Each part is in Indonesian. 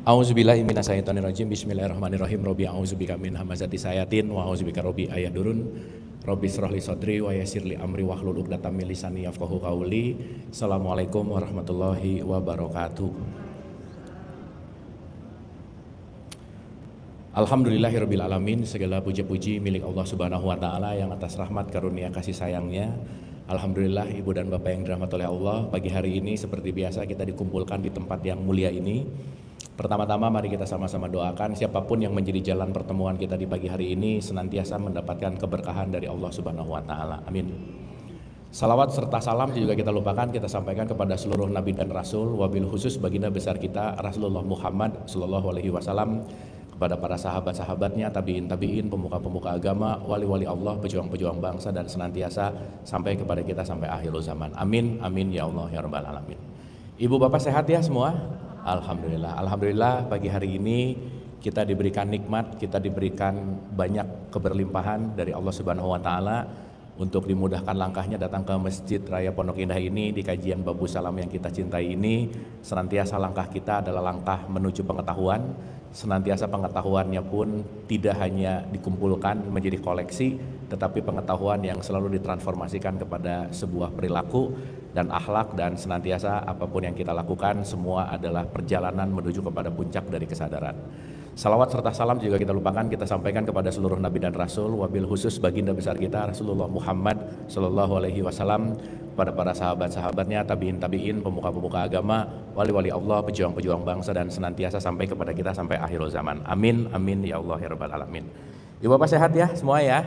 A'udzubillahi minasyaitonirrajim. Bismillahirrahmanirrahim. Rabbi a'udzubika min hamazati sayatin wa a'udzubika rabbi ayahdurun. Rabbi shrahli sadri wa yassirli amri wahlul 'uqdatam min lisani yafqahu qawli. Assalamualaikum warahmatullahi wabarakatuh. Alhamdulillahirabbil alamin. Segala puji-puji milik Allah Subhanahu wa taala yang atas rahmat karunia kasih sayangnya. Alhamdulillah Ibu dan Bapak yang dirahmati oleh Allah, pagi hari ini seperti biasa kita dikumpulkan di tempat yang mulia ini. Pertama-tama mari kita sama-sama doakan siapapun yang menjadi jalan pertemuan kita di pagi hari ini senantiasa mendapatkan keberkahan dari Allah Subhanahu wa taala. Amin. Salawat serta salam juga kita lupakan, kita sampaikan kepada seluruh nabi dan rasul, wabil khusus baginda besar kita Rasulullah Muhammad sallallahu alaihi wasallam, kepada para sahabat-sahabatnya, tabi'in, pemuka-pemuka agama, wali-wali Allah, pejuang-pejuang bangsa, dan senantiasa sampai kepada kita sampai akhir zaman. Amin, amin ya Allah ya rabbal alamin. Ibu bapak sehat ya semua? Alhamdulillah. Alhamdulillah pagi hari ini kita diberikan nikmat, kita diberikan banyak keberlimpahan dari Allah Subhanahu wa taala untuk dimudahkan langkahnya datang ke Masjid Raya Pondok Indah ini di kajian Babu Salam yang kita cintai ini. Senantiasa langkah kita adalah langkah menuju pengetahuan. Senantiasa pengetahuannya pun tidak hanya dikumpulkan menjadi koleksi, tetapi pengetahuan yang selalu ditransformasikan kepada sebuah perilaku dan akhlak, dan senantiasa apapun yang kita lakukan semua adalah perjalanan menuju kepada puncak dari kesadaran. Salawat serta salam juga kita lupakan, kita sampaikan kepada seluruh nabi dan rasul, wabil khusus baginda besar kita Rasulullah Muhammad sallallahu alaihi wasallam, pada para sahabat-sahabatnya, tabi'in, pemuka-pemuka agama, wali-wali Allah, pejuang-pejuang bangsa, dan senantiasa sampai kepada kita sampai akhir zaman. Amin, amin ya Allah ya rabbal alamin. Ibu bapak sehat ya semua ya?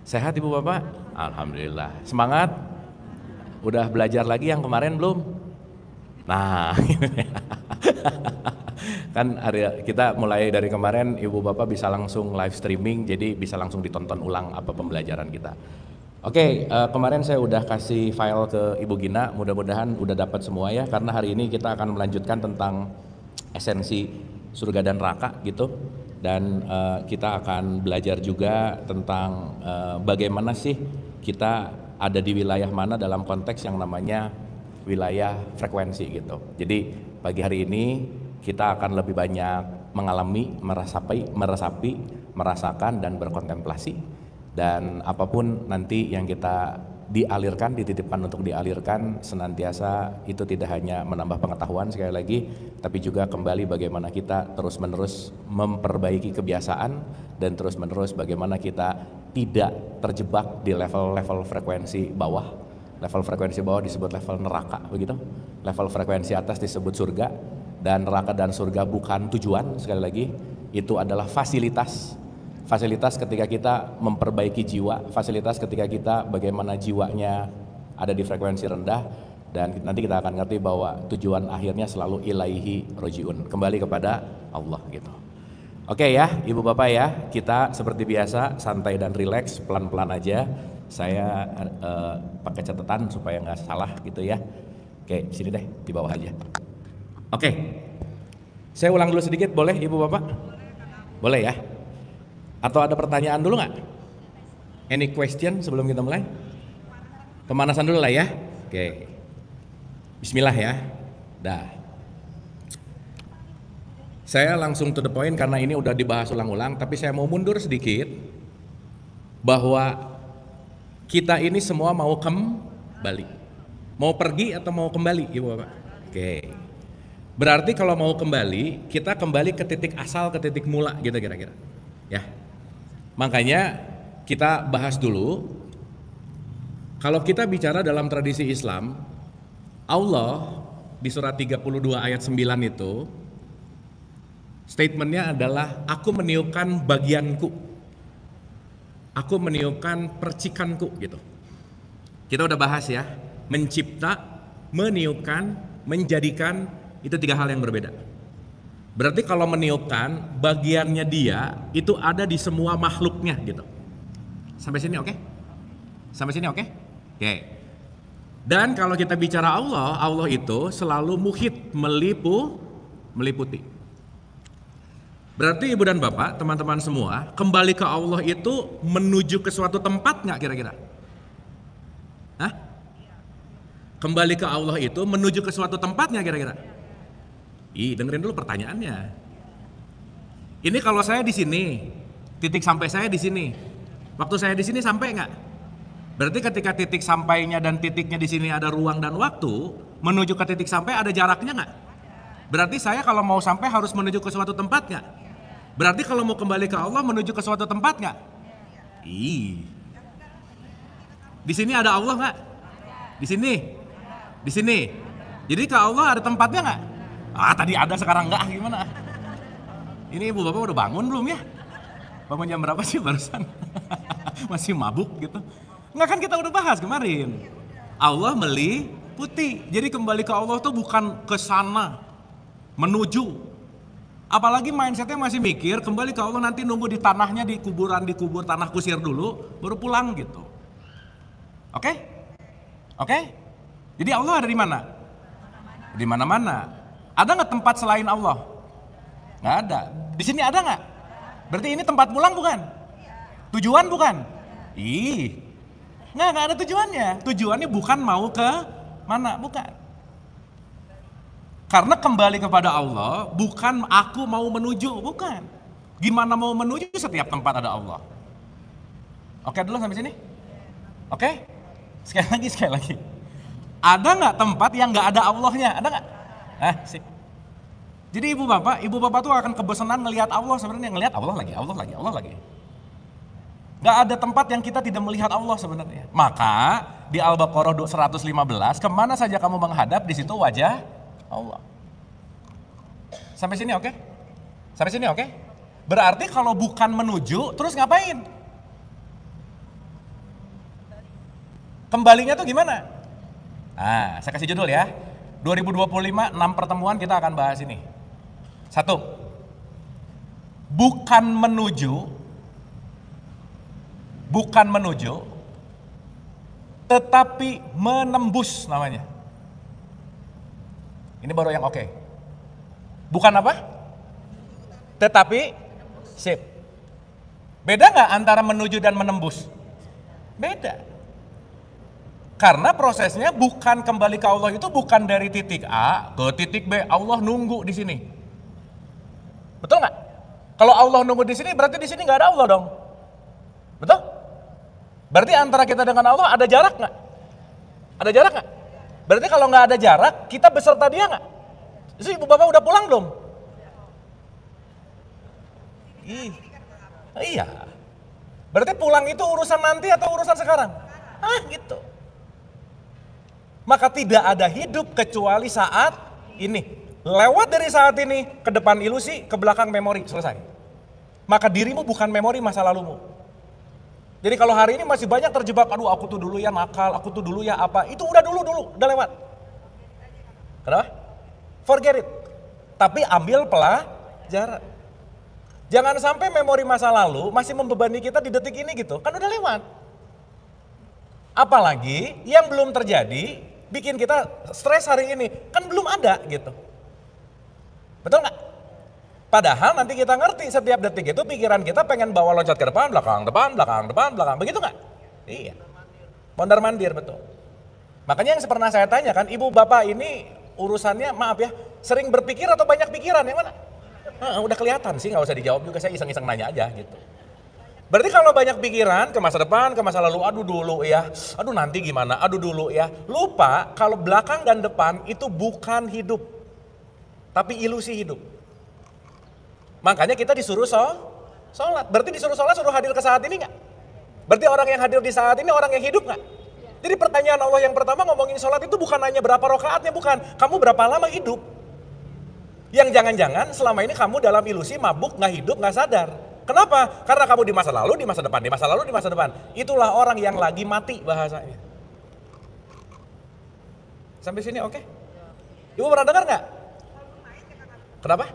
Sehat ibu bapak? Alhamdulillah. Semangat? Udah belajar lagi yang kemarin belum? Nah, kan kita mulai dari kemarin ibu bapak bisa langsung live streaming, jadi bisa langsung ditonton ulang apa pembelajaran kita. Oke, kemarin saya udah kasih file ke Ibu Gina, mudah-mudahan udah dapat semua ya, karena hari ini kita akan melanjutkan tentang esensi surga dan neraka gitu, dan kita akan belajar juga tentang bagaimana sih kita ada di wilayah mana dalam konteks yang namanya wilayah frekuensi gitu. Jadi pagi hari ini kita akan lebih banyak mengalami, meresapi, merasakan, dan berkontemplasi. Dan apapun nanti yang kita dialirkan, dititipkan untuk dialirkan, senantiasa itu tidak hanya menambah pengetahuan sekali lagi, tapi juga kembali bagaimana kita terus-menerus memperbaiki kebiasaan, dan terus-menerus bagaimana kita tidak terjebak di level-level frekuensi bawah. Level frekuensi bawah disebut level neraka, begitu. Level frekuensi atas disebut surga, dan neraka dan surga bukan tujuan, sekali lagi, itu adalah fasilitas. Fasilitas ketika kita memperbaiki jiwa, fasilitas ketika kita bagaimana jiwanya ada di frekuensi rendah, dan nanti kita akan ngerti bahwa tujuan akhirnya selalu ilaihi rojiun, kembali kepada Allah gitu. Oke ya, ibu bapak ya, kita seperti biasa santai dan rileks, pelan-pelan aja. Saya pakai catatan supaya nggak salah gitu ya. Oke, sini deh, di bawah aja. Oke, saya ulang dulu sedikit, boleh ibu bapak? Boleh ya? Atau ada pertanyaan dulu nggak? Any question sebelum kita mulai? Pemanasan dulu lah ya. Oke, bismillah ya. Dah. Saya langsung to the point karena ini udah dibahas ulang-ulang, tapi saya mau mundur sedikit bahwa kita ini semua mau kembali. Mau pergi atau mau kembali ibu bapak? Oke. Berarti kalau mau kembali, kita kembali ke titik asal, ke titik mula gitu kira-kira. Ya. Makanya kita bahas dulu, kalau kita bicara dalam tradisi Islam, Allah di surat 32 ayat 9 itu, statementnya adalah aku meniupkan bagianku, aku meniupkan percikanku gitu. Kita udah bahas ya, mencipta, meniupkan, menjadikan, itu tiga hal yang berbeda. Berarti kalau meniupkan, bagiannya dia itu ada di semua makhluknya gitu. Sampai sini oke? Sampai sini oke? Oke. Dan kalau kita bicara Allah, Allah itu selalu muhit, meliputi. Berarti ibu dan bapak, teman-teman semua, kembali ke Allah itu menuju ke suatu tempat nggak kira-kira? Hah? Kembali ke Allah itu menuju ke suatu tempat nggak kira-kira? Dengerin dulu pertanyaannya. Ini kalau saya di sini, titik sampai saya di sini. Waktu saya di sini sampai nggak? Berarti ketika titik sampainya dan titiknya di sini ada ruang dan waktu, menuju ke titik sampai ada jaraknya nggak? Berarti saya kalau mau sampai harus menuju ke suatu tempat nggak? Berarti kalau mau kembali ke Allah menuju ke suatu tempat nggak? Di sini ada Allah nggak? Di sini, di sini. Jadi ke Allah ada tempatnya nggak? Tadi ada sekarang nggak? Gimana? Ini ibu bapak udah bangun belum ya? Bangun jam berapa sih barusan? Masih mabuk gitu? Nggak, kan kita udah bahas kemarin. Allah meliputi. Jadi kembali ke Allah tuh bukan ke sana, menuju. Apalagi mindsetnya masih mikir kembali ke Allah nanti nunggu di tanahnya, di kuburan, dikubur tanah kusir dulu, baru pulang gitu. Oke? Jadi Allah ada di mana? Di mana-mana. Ada nggak tempat selain Allah? Nggak ada. Di sini ada nggak? Berarti ini tempat pulang bukan? Tujuan bukan? Nggak ada tujuannya. Tujuannya bukan mau ke mana, bukan. Karena kembali kepada Allah bukan aku mau menuju, bukan. Gimana mau menuju, setiap tempat ada Allah. Oke dulu sampai sini? Oke? Sekali lagi. Ada nggak tempat yang nggak ada Allahnya? Ada nggak? Sip. Jadi ibu bapak tuh akan kebosanan ngelihat Allah, sebenarnya ngelihat Allah lagi. Gak ada tempat yang kita tidak melihat Allah sebenarnya. Maka di Al-Baqarah 115, kemana saja kamu menghadap, di situ wajah Allah. Sampai sini oke? Sampai sini oke? Berarti kalau bukan menuju, terus ngapain? Kembalinya tuh gimana? Saya kasih judul ya. 2025, 6 pertemuan kita akan bahas ini. 1. Bukan menuju, tetapi menembus namanya. Ini baru yang oke. Bukan apa? Tetapi, sip. Beda nggak antara menuju dan menembus? Beda. Karena prosesnya bukan kembali ke Allah itu bukan dari titik A ke titik B. Allah nunggu di sini. Betul nggak? Kalau Allah nunggu di sini berarti di sini nggak ada Allah dong. Betul? Berarti antara kita dengan Allah ada jarak nggak? Ada jarak nggak? Berarti kalau nggak ada jarak, kita beserta dia nggak? Jadi ibu bapak udah pulang belum? Iya. Berarti pulang itu urusan nanti atau urusan sekarang? Gitu. Maka tidak ada hidup kecuali saat ini. Lewat dari saat ini, ke depan ilusi, ke belakang memori, selesai. Maka dirimu bukan memori masa lalumu. Jadi kalau hari ini masih banyak terjebak, aduh aku tuh dulu ya nakal, aku tuh dulu ya apa, itu udah dulu, udah lewat. Kenapa? Forget it. Tapi ambil pelajaran. Jangan sampai memori masa lalu masih membebani kita di detik ini gitu, kan udah lewat. Apalagi yang belum terjadi, bikin kita stres hari ini, kan belum ada gitu. Betul nggak? Padahal nanti kita ngerti setiap detik itu pikiran kita pengen bawa loncat ke depan, belakang, begitu nggak? Iya. Mondar mandir betul. Makanya yang pernah saya tanyakan, ibu bapak ini urusannya maaf ya, sering berpikir atau banyak pikiran yang mana? Udah kelihatan sih, nggak usah dijawab juga, saya iseng-iseng nanya aja gitu. Berarti kalau banyak pikiran ke masa depan, ke masa lalu, aduh dulu ya, aduh nanti gimana, aduh dulu ya. Lupa kalau belakang dan depan itu bukan hidup, tapi ilusi hidup. Makanya kita disuruh sholat. Berarti disuruh sholat suruh hadir ke saat ini nggak? Berarti orang yang hadir di saat ini orang yang hidup nggak? Jadi pertanyaan Allah yang pertama ngomongin sholat itu bukan hanya berapa rakaatnya, bukan. Kamu berapa lama hidup? Yang jangan-jangan selama ini kamu dalam ilusi mabuk, nggak hidup, nggak sadar. Kenapa? Karena kamu di masa lalu, di masa depan, di masa lalu, di masa depan. Itulah orang yang lagi mati bahasanya. Sampai sini oke? Ibu pernah dengar nggak? Kenapa?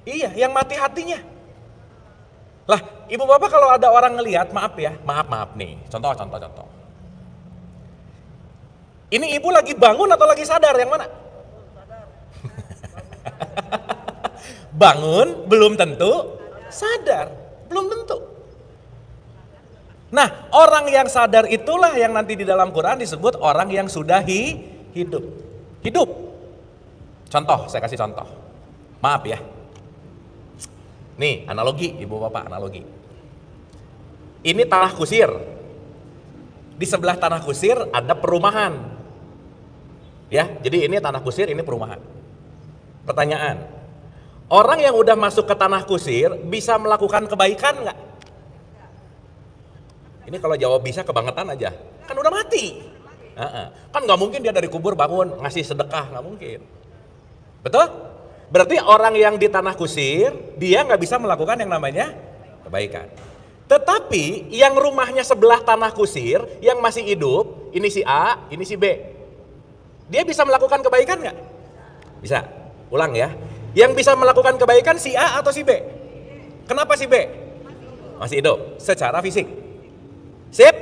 Iya, yang mati hatinya. Lah, ibu bapak kalau ada orang ngelihat, maaf ya, maaf nih. Contoh. Ini ibu lagi bangun atau lagi sadar, yang mana? Bangun belum tentu sadar, belum tentu. Nah, orang yang sadar itulah yang nanti di dalam Quran disebut orang yang sudah hidup. Hidup. Contoh, saya kasih contoh. Maaf ya. Nih, analogi, Ibu Bapak, analogi. Ini tanah kusir. Di sebelah tanah kusir ada perumahan. Ya, jadi ini tanah kusir, ini perumahan. Pertanyaan, orang yang udah masuk ke tanah kusir bisa melakukan kebaikan nggak? Ini kalau jawab bisa kebangetan aja, kan udah mati. Kan nggak mungkin dia dari kubur bangun ngasih sedekah, nggak mungkin. Betul? Berarti orang yang di tanah kusir dia nggak bisa melakukan yang namanya kebaikan. Tetapi yang rumahnya sebelah tanah kusir yang masih hidup, ini si A, ini si B. Dia bisa melakukan kebaikan nggak? Bisa. Ulang ya. Yang bisa melakukan kebaikan si A atau si B? Kenapa si B? Masih hidup secara fisik. Sip?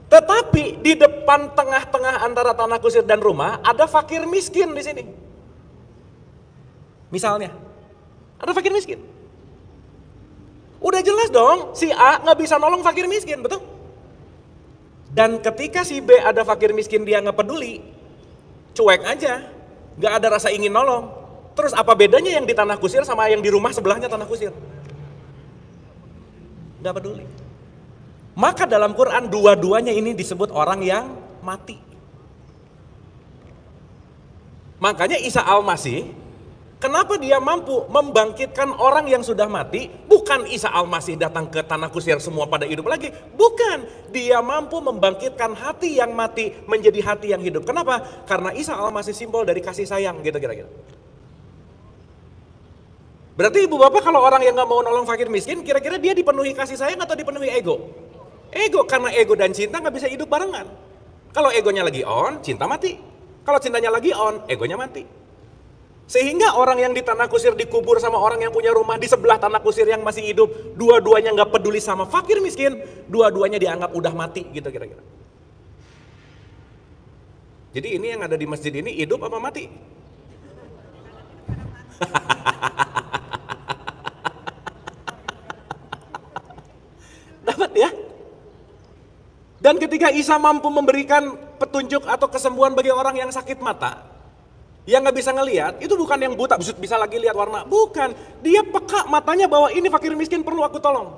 Tetapi di depan tengah-tengah antara tanah kusir dan rumah ada fakir miskin di sini. Misalnya, ada fakir miskin. Udah jelas dong, si A nggak bisa nolong fakir miskin, betul? Dan ketika si B ada fakir miskin dia nggak peduli, cuek aja, nggak ada rasa ingin nolong. Terus apa bedanya yang di tanah kusir sama yang di rumah sebelahnya tanah kusir? Nggak peduli. Maka dalam Quran dua-duanya ini disebut orang yang mati. Makanya Isa Al-Masih, kenapa dia mampu membangkitkan orang yang sudah mati? Bukan Isa Al-Masih datang ke tanah kusir semua pada hidup lagi. Bukan. Dia mampu membangkitkan hati yang mati menjadi hati yang hidup. Kenapa? Karena Isa Al-Masih simbol dari kasih sayang gitu kira-kira. Berarti ibu bapak kalau orang yang gak mau nolong fakir miskin, kira-kira dia dipenuhi kasih sayang atau dipenuhi ego? Ego, karena ego dan cinta gak bisa hidup barengan. Kalau egonya lagi on, cinta mati. Kalau cintanya lagi on, egonya mati. Sehingga orang yang di tanah kusir dikubur sama orang yang punya rumah di sebelah tanah kusir yang masih hidup, dua-duanya nggak peduli sama fakir miskin, dua-duanya dianggap udah mati gitu kira-kira. Jadi ini yang ada di masjid ini hidup apa mati? Dapat ya? Dan ketika Isa mampu memberikan petunjuk atau kesembuhan bagi orang yang sakit mata, yang nggak bisa ngelihat, itu bukan yang buta, bisa lagi lihat warna. Bukan, dia peka matanya bahwa ini fakir miskin perlu aku tolong.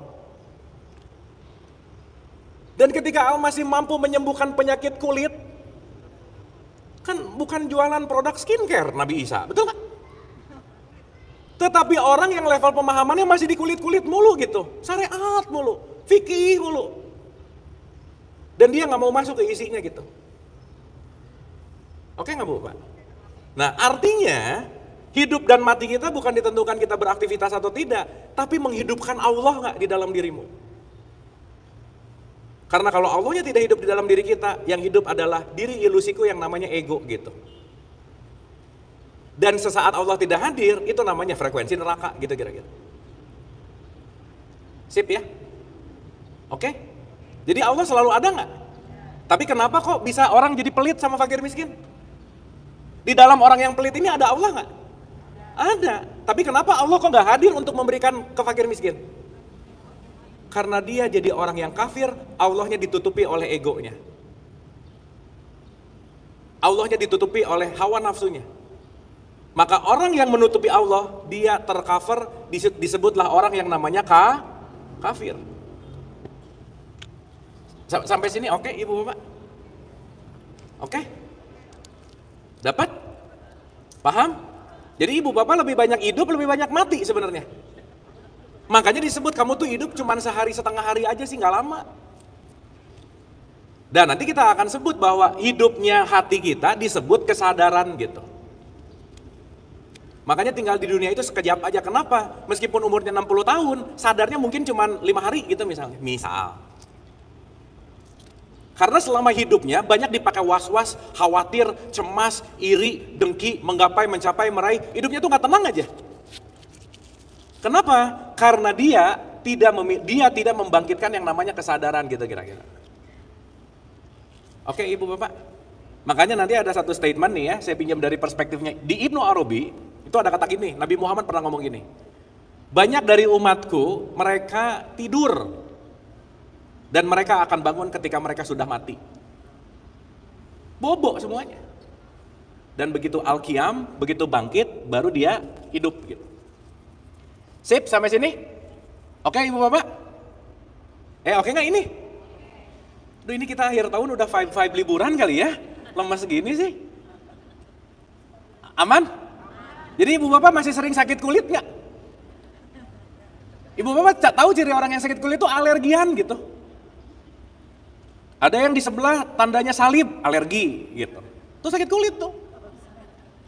Dan ketika Al-Masih mampu menyembuhkan penyakit kulit, kan bukan jualan produk skincare Nabi Isa, betul nggak? Tetapi orang yang level pemahamannya masih di kulit-kulit mulu gitu, syariat mulu, fikih mulu. Dan dia nggak mau masuk ke isinya gitu. Oke nggak Bu Pak? Nah artinya hidup dan mati kita bukan ditentukan kita beraktivitas atau tidak, tapi menghidupkan Allah nggak di dalam dirimu. Karena kalau Allahnya tidak hidup di dalam diri kita, yang hidup adalah diri ilusiku yang namanya ego gitu. Dan sesaat Allah tidak hadir, itu namanya frekuensi neraka gitu kira-kira. Sip ya? Oke? Jadi Allah selalu ada nggak? Tapi kenapa kok bisa orang jadi pelit sama fakir miskin? Di dalam orang yang pelit ini ada Allah nggak? Ada. Tapi kenapa Allah kok nggak hadir untuk memberikan ke fakir miskin? Karena dia jadi orang yang kafir, Allahnya ditutupi oleh egonya. Allahnya ditutupi oleh hawa nafsunya. Maka orang yang menutupi Allah, dia tercover, disebutlah orang yang namanya kafir. Sampai sini oke Ibu Bapak? Oke? Dapat? Paham? Jadi Ibu Bapak lebih banyak hidup, lebih banyak mati sebenarnya. Makanya disebut kamu tuh hidup cuma sehari setengah hari aja sih, nggak lama. Dan nanti kita akan sebut bahwa hidupnya hati kita disebut kesadaran gitu. Makanya tinggal di dunia itu sekejap aja. Kenapa? Meskipun umurnya 60 tahun, sadarnya mungkin cuma 5 hari gitu misalnya. Misal. Karena selama hidupnya banyak dipakai was-was, khawatir, cemas, iri, dengki, menggapai, mencapai, meraih. Hidupnya tuh nggak tenang aja. Kenapa? Karena dia tidak membangkitkan yang namanya kesadaran gitu kira-kira. Oke Ibu Bapak. Makanya nanti ada satu statement nih ya, saya pinjam dari perspektifnya. Di Ibnu Arabi, itu ada kata gini, Nabi Muhammad pernah ngomong gini. Banyak dari umatku, mereka tidur. Dan mereka akan bangun ketika mereka sudah mati. Bobo semuanya. dan begitu al-qiyam, begitu bangkit, baru dia hidup gitu. Sip, sampai sini? Oke ibu bapak? Oke nggak ini? Duh, ini kita akhir tahun udah vibe liburan kali ya? Lemas segini sih. Aman? Jadi ibu bapak masih sering sakit kulit nggak? Ibu bapak tahu ciri orang yang sakit kulit itu alergian gitu. Ada yang di sebelah tandanya salib, alergi gitu. Itu sakit kulit tuh.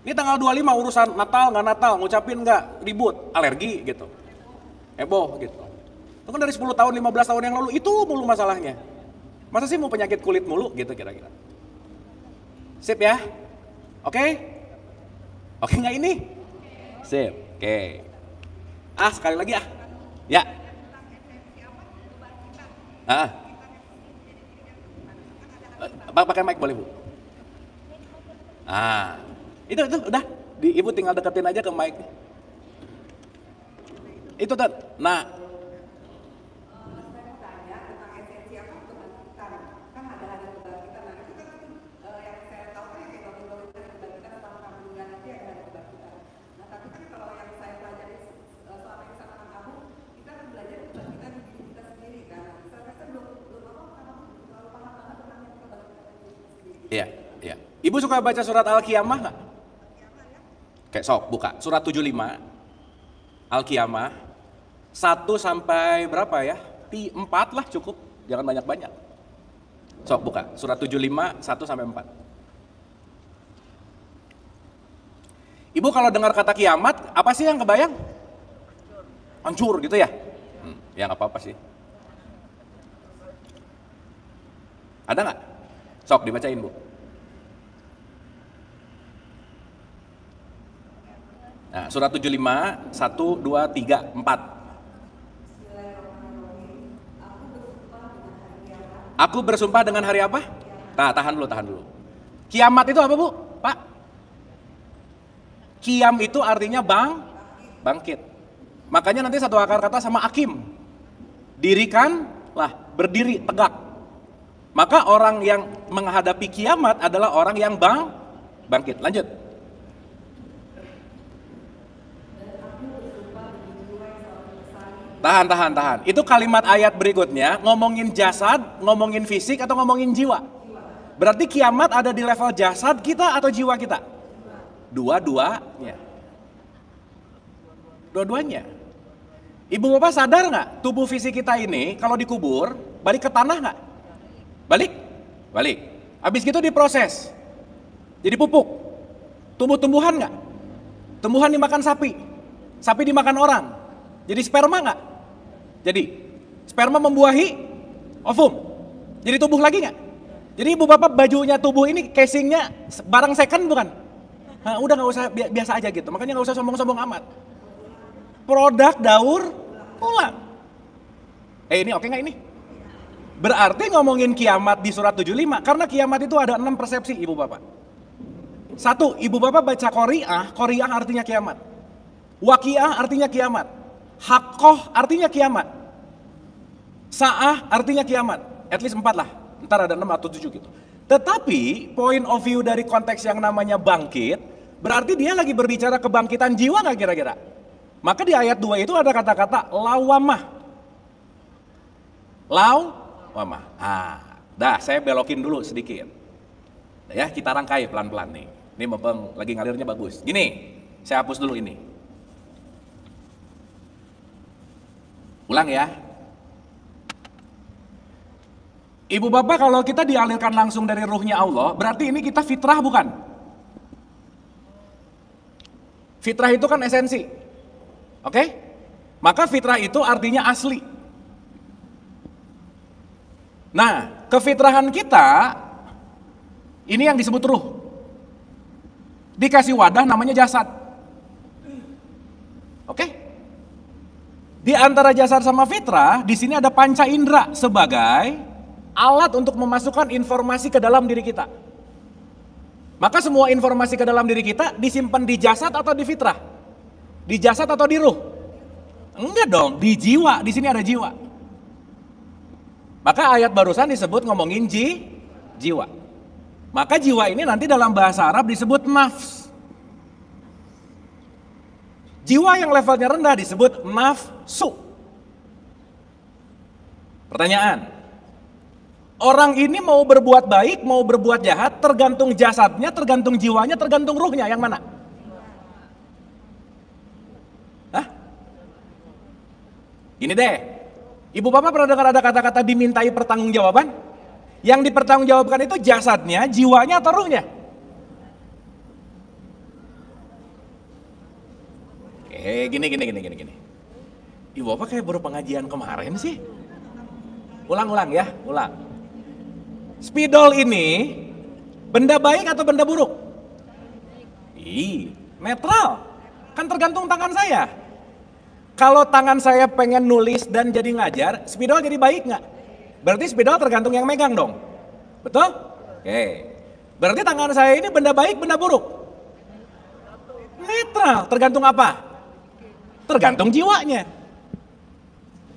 Ini tanggal 25 urusan Natal nggak Natal, ngucapin nggak, ribut, alergi gitu. Heboh gitu. Itu kan dari 10 tahun, 15 tahun yang lalu itu mulu masalahnya. Masa sih mau penyakit kulit mulu gitu kira-kira. Sip ya? Oke? Oke nggak ini? Sip, oke. Sekali lagi Ya. Pakai mic boleh Bu? Itu udah. Ibu tinggal deketin aja ke mic. Itu tuh. Nah. Iya. Ibu suka baca surat Al-Qiyamah nggak? Kayak sok, buka. Surat 75, Al-Qiyamah, 1 sampai berapa ya? 4 lah cukup, jangan banyak-banyak. Sok, buka. Surat 75, 1 sampai 4. Ibu kalau dengar kata kiamat, apa sih yang kebayang? Hancur gitu ya? Ya nggak apa-apa sih. Ada nggak? Sok, dibacain Bu. Nah, surat 75, 1, 2, 3, 4. Aku bersumpah dengan hari apa? Nah, tahan dulu. Kiamat itu apa Bu? Pak? Qiyam itu artinya bangkit. Makanya nanti satu akar kata sama akim. Dirikanlah, berdiri, tegak. Maka orang yang menghadapi kiamat adalah orang yang bangkit. Lanjut. Tahan. Itu kalimat ayat berikutnya ngomongin jasad, ngomongin fisik atau ngomongin jiwa? Berarti kiamat ada di level jasad kita atau jiwa kita? Dua-duanya. Ibu bapak sadar nggak tubuh fisik kita ini kalau dikubur balik ke tanah nggak? Balik. Habis gitu diproses, jadi pupuk. Tumbuh-tumbuhan nggak? Tumbuhan dimakan sapi dimakan orang. Jadi sperma nggak? Jadi sperma membuahi ovum. Jadi tubuh lagi nggak? Jadi ibu bapak bajunya tubuh ini casingnya barang second bukan? Udah nggak usah, biasa aja gitu. Makanya nggak usah sombong-sombong amat. Produk daur ulang. Ini oke nggak ini? Berarti ngomongin kiamat di surat 75 karena kiamat itu ada 6 persepsi ibu bapak. 1, ibu bapak baca Qori'ah artinya kiamat. Waqi'ah artinya kiamat. Haqqoh artinya kiamat. Sa'ah artinya kiamat. At least 4 lah. Ntar ada 6 atau 7 gitu. Tetapi point of view dari konteks yang namanya bangkit, berarti dia lagi berbicara kebangkitan jiwa nggak kira-kira? Maka di ayat 2 itu ada kata-kata lawamah. Saya belokin dulu sedikit. Ya, kita rangkai pelan-pelan nih. Ini mumpung lagi ngalirnya bagus. Gini, saya hapus dulu ini. Ulang ya. Ibu bapak kalau kita dialirkan langsung dari ruhnya Allah, berarti ini kita fitrah bukan? Fitrah itu kan esensi. Oke? Maka fitrah itu artinya asli. Nah, kefitrahan kita ini yang disebut ruh. Dikasih wadah namanya jasad. Oke? Di antara jasad sama fitrah, di sini ada panca indera sebagai alat untuk memasukkan informasi ke dalam diri kita. Maka semua informasi ke dalam diri kita disimpan di jasad atau di fitrah? Di jasad atau di ruh? Enggak dong, di jiwa. Di sini ada jiwa. Maka ayat barusan disebut ngomongin jiwa. Maka jiwa ini nanti dalam bahasa Arab disebut nafs. Jiwa yang levelnya rendah disebut nafsu. Pertanyaan, orang ini mau berbuat baik, mau berbuat jahat, tergantung jasadnya, tergantung jiwanya, tergantung ruhnya, yang mana? Hah? Gini deh, ibu bapak pernah dengar ada kata-kata dimintai pertanggungjawaban? Yang dipertanggungjawabkan itu jasadnya, jiwanya atau ruhnya? Gini. Ibu bapak kayak baru pengajian kemarin sih. Ulang ya, ulang. Spidol ini benda baik atau benda buruk? Netral. Kan tergantung tangan saya. Kalau tangan saya pengen nulis dan jadi ngajar, spidol jadi baik nggak? Berarti spidol tergantung yang megang dong. Betul? Oke. Berarti tangan saya ini benda baik, benda buruk? Netral. Tergantung apa? Tergantung jiwanya.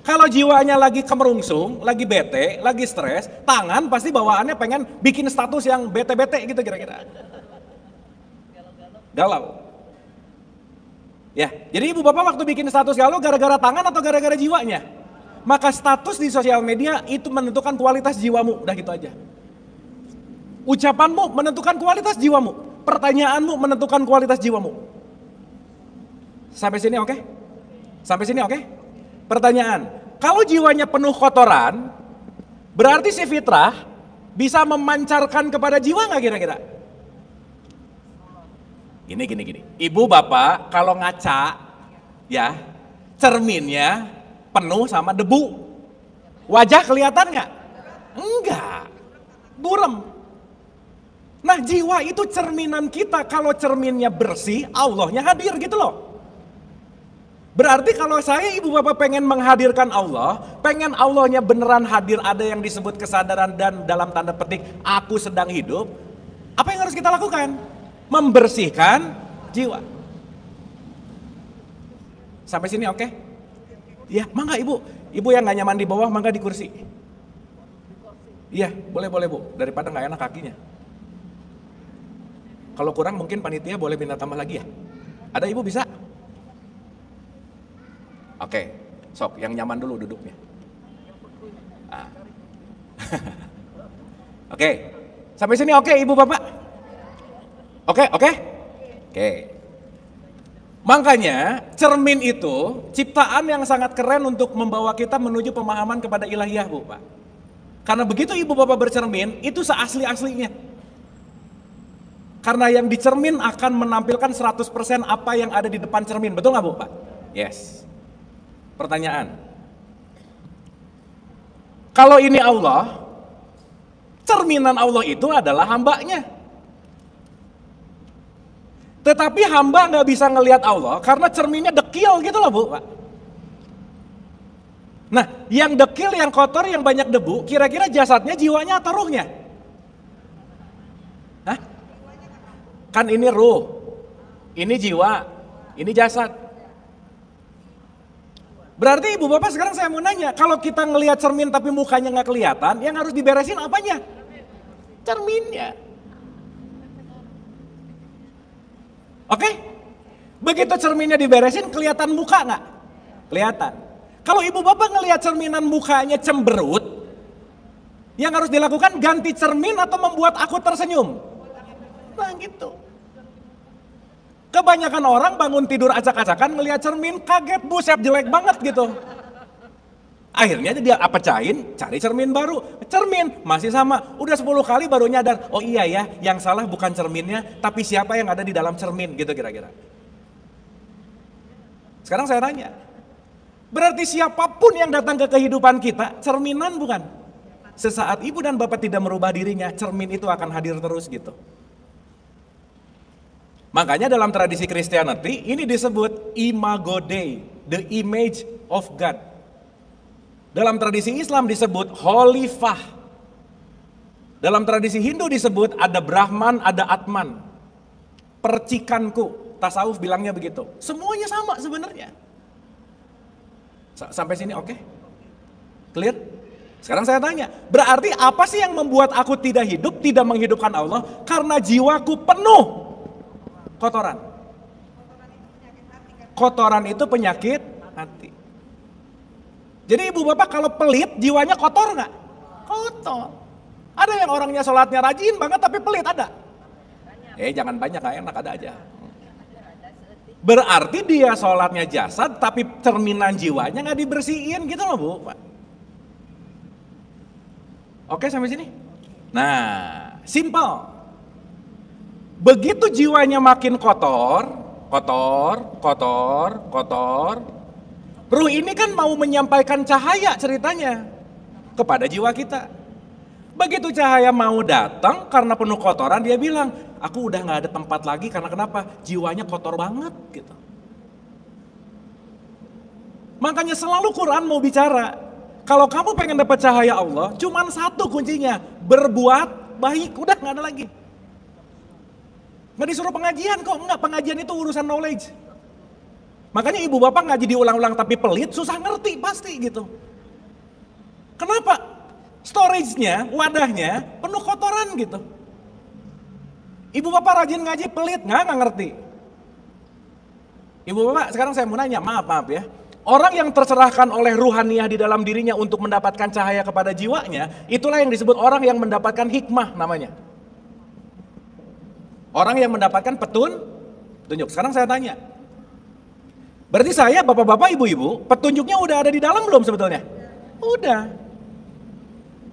Kalau jiwanya lagi kemerungsung, lagi bete, lagi stres, tangan pasti bawaannya pengen bikin status yang bete-bete gitu kira-kira. Galau. Ya, jadi ibu bapak waktu bikin status galau gara-gara tangan atau gara-gara jiwanya? Maka status di sosial media itu menentukan kualitas jiwamu, udah gitu aja. Ucapanmu menentukan kualitas jiwamu, pertanyaanmu menentukan kualitas jiwamu. Sampai sini oke? Sampai sini oke? Pertanyaan, kalau jiwanya penuh kotoran, berarti si fitrah bisa memancarkan kepada jiwa nggak kira-kira? Gini. Ibu bapak kalau ngaca, ya cerminnya penuh sama debu. Wajah kelihatan nggak? Enggak, burem. Nah jiwa itu cerminan kita, kalau cerminnya bersih, Allahnya hadir gitu loh. Berarti kalau saya ibu bapak pengen menghadirkan Allah, pengen Allahnya beneran hadir, ada yang disebut kesadaran dan dalam tanda petik aku sedang hidup, apa yang harus kita lakukan? Membersihkan jiwa. Sampai sini oke? Ya, mangga ibu yang gak nyaman di bawah, mangga di kursi. Iya, boleh bu, daripada gak enak kakinya. Kalau kurang mungkin panitia boleh minta tambah lagi ya. Ada ibu bisa? Oke, sok yang nyaman dulu duduknya. Oke, sampai sini oke ibu bapak? Oke. Makanya cermin itu ciptaan yang sangat keren untuk membawa kita menuju pemahaman kepada ilahiyah bu pak. Karena begitu ibu bapak bercermin itu seasli-aslinya. Karena yang dicermin akan menampilkan 100% apa yang ada di depan cermin, betul nggak bu pak? Yes. Pertanyaan, kalau ini Allah, cerminan Allah itu adalah hambanya. Tetapi hamba nggak bisa ngelihat Allah karena cerminnya dekil gitu loh bu. Nah yang dekil, yang kotor, yang banyak debu, kira-kira jasadnya, jiwanya atau ruhnya? Hah? Kan ini ruh, ini jiwa, ini jasad. Berarti ibu bapak sekarang saya mau nanya, kalau kita ngelihat cermin tapi mukanya nggak kelihatan, yang harus diberesin apanya? Cerminnya. Oke? Begitu cerminnya diberesin, kelihatan muka nggak? Kelihatan. Kalau ibu bapak ngelihat cerminan mukanya cemberut, yang harus dilakukan ganti cermin atau membuat aku tersenyum? Nah gitu. Kebanyakan orang bangun tidur acak-acakan ngelihat cermin, kaget, buset jelek banget gitu. Akhirnya dia pecahin, cari cermin baru. Cermin masih sama, udah 10 kali baru nyadar, oh iya ya, yang salah bukan cerminnya, tapi siapa yang ada di dalam cermin gitu kira-kira. Sekarang saya tanya, berarti siapapun yang datang ke kehidupan kita, cerminan bukan? Sesaat ibu dan bapak tidak merubah dirinya, cermin itu akan hadir terus gitu. Makanya dalam tradisi Christianity ini disebut Imago Dei, the image of God. Dalam tradisi Islam disebut Holifah. Dalam tradisi Hindu disebut ada Brahman, ada Atman. Percikanku, tasawuf bilangnya begitu. Semuanya sama sebenarnya. Sampai sini oke? Clear? Sekarang saya tanya, berarti apa sih yang membuat aku tidak hidup, tidak menghidupkan Allah? Karena jiwaku penuh kotoran. Kotoran itu penyakit hati. Jadi ibu bapak kalau pelit, jiwanya kotor nggak? Kotor. Ada yang orangnya sholatnya rajin banget tapi pelit, ada? Jangan banyak, nggak enak, ada aja. Berarti dia sholatnya jasad tapi cerminan jiwanya nggak dibersihin gitu loh bu. Oke sampai sini? Nah, simple. Begitu jiwanya makin kotor, ruh ini kan mau menyampaikan cahaya ceritanya kepada jiwa kita. Begitu cahaya mau datang karena penuh kotoran, dia bilang, aku udah gak ada tempat lagi karena kenapa? Jiwanya kotor banget gitu. Makanya selalu Quran mau bicara, kalau kamu pengen dapat cahaya Allah, cuman satu kuncinya, berbuat baik, udah gak ada lagi. Gak disuruh pengajian kok, enggak, pengajian itu urusan knowledge. Makanya ibu bapak ngaji diulang-ulang tapi pelit, susah ngerti pasti gitu. Kenapa? Storage-nya, wadahnya penuh kotoran gitu. Ibu bapak rajin ngaji pelit, nggak ngerti. Ibu bapak sekarang saya mau nanya, maaf ya. Orang yang tercerahkan oleh ruhaniyah di dalam dirinya untuk mendapatkan cahaya kepada jiwanya, itulah yang disebut orang yang mendapatkan hikmah namanya. Orang yang mendapatkan petunjuk. Sekarang saya tanya, berarti saya, bapak-bapak, ibu-ibu, petunjuknya udah ada di dalam belum sebetulnya? Udah.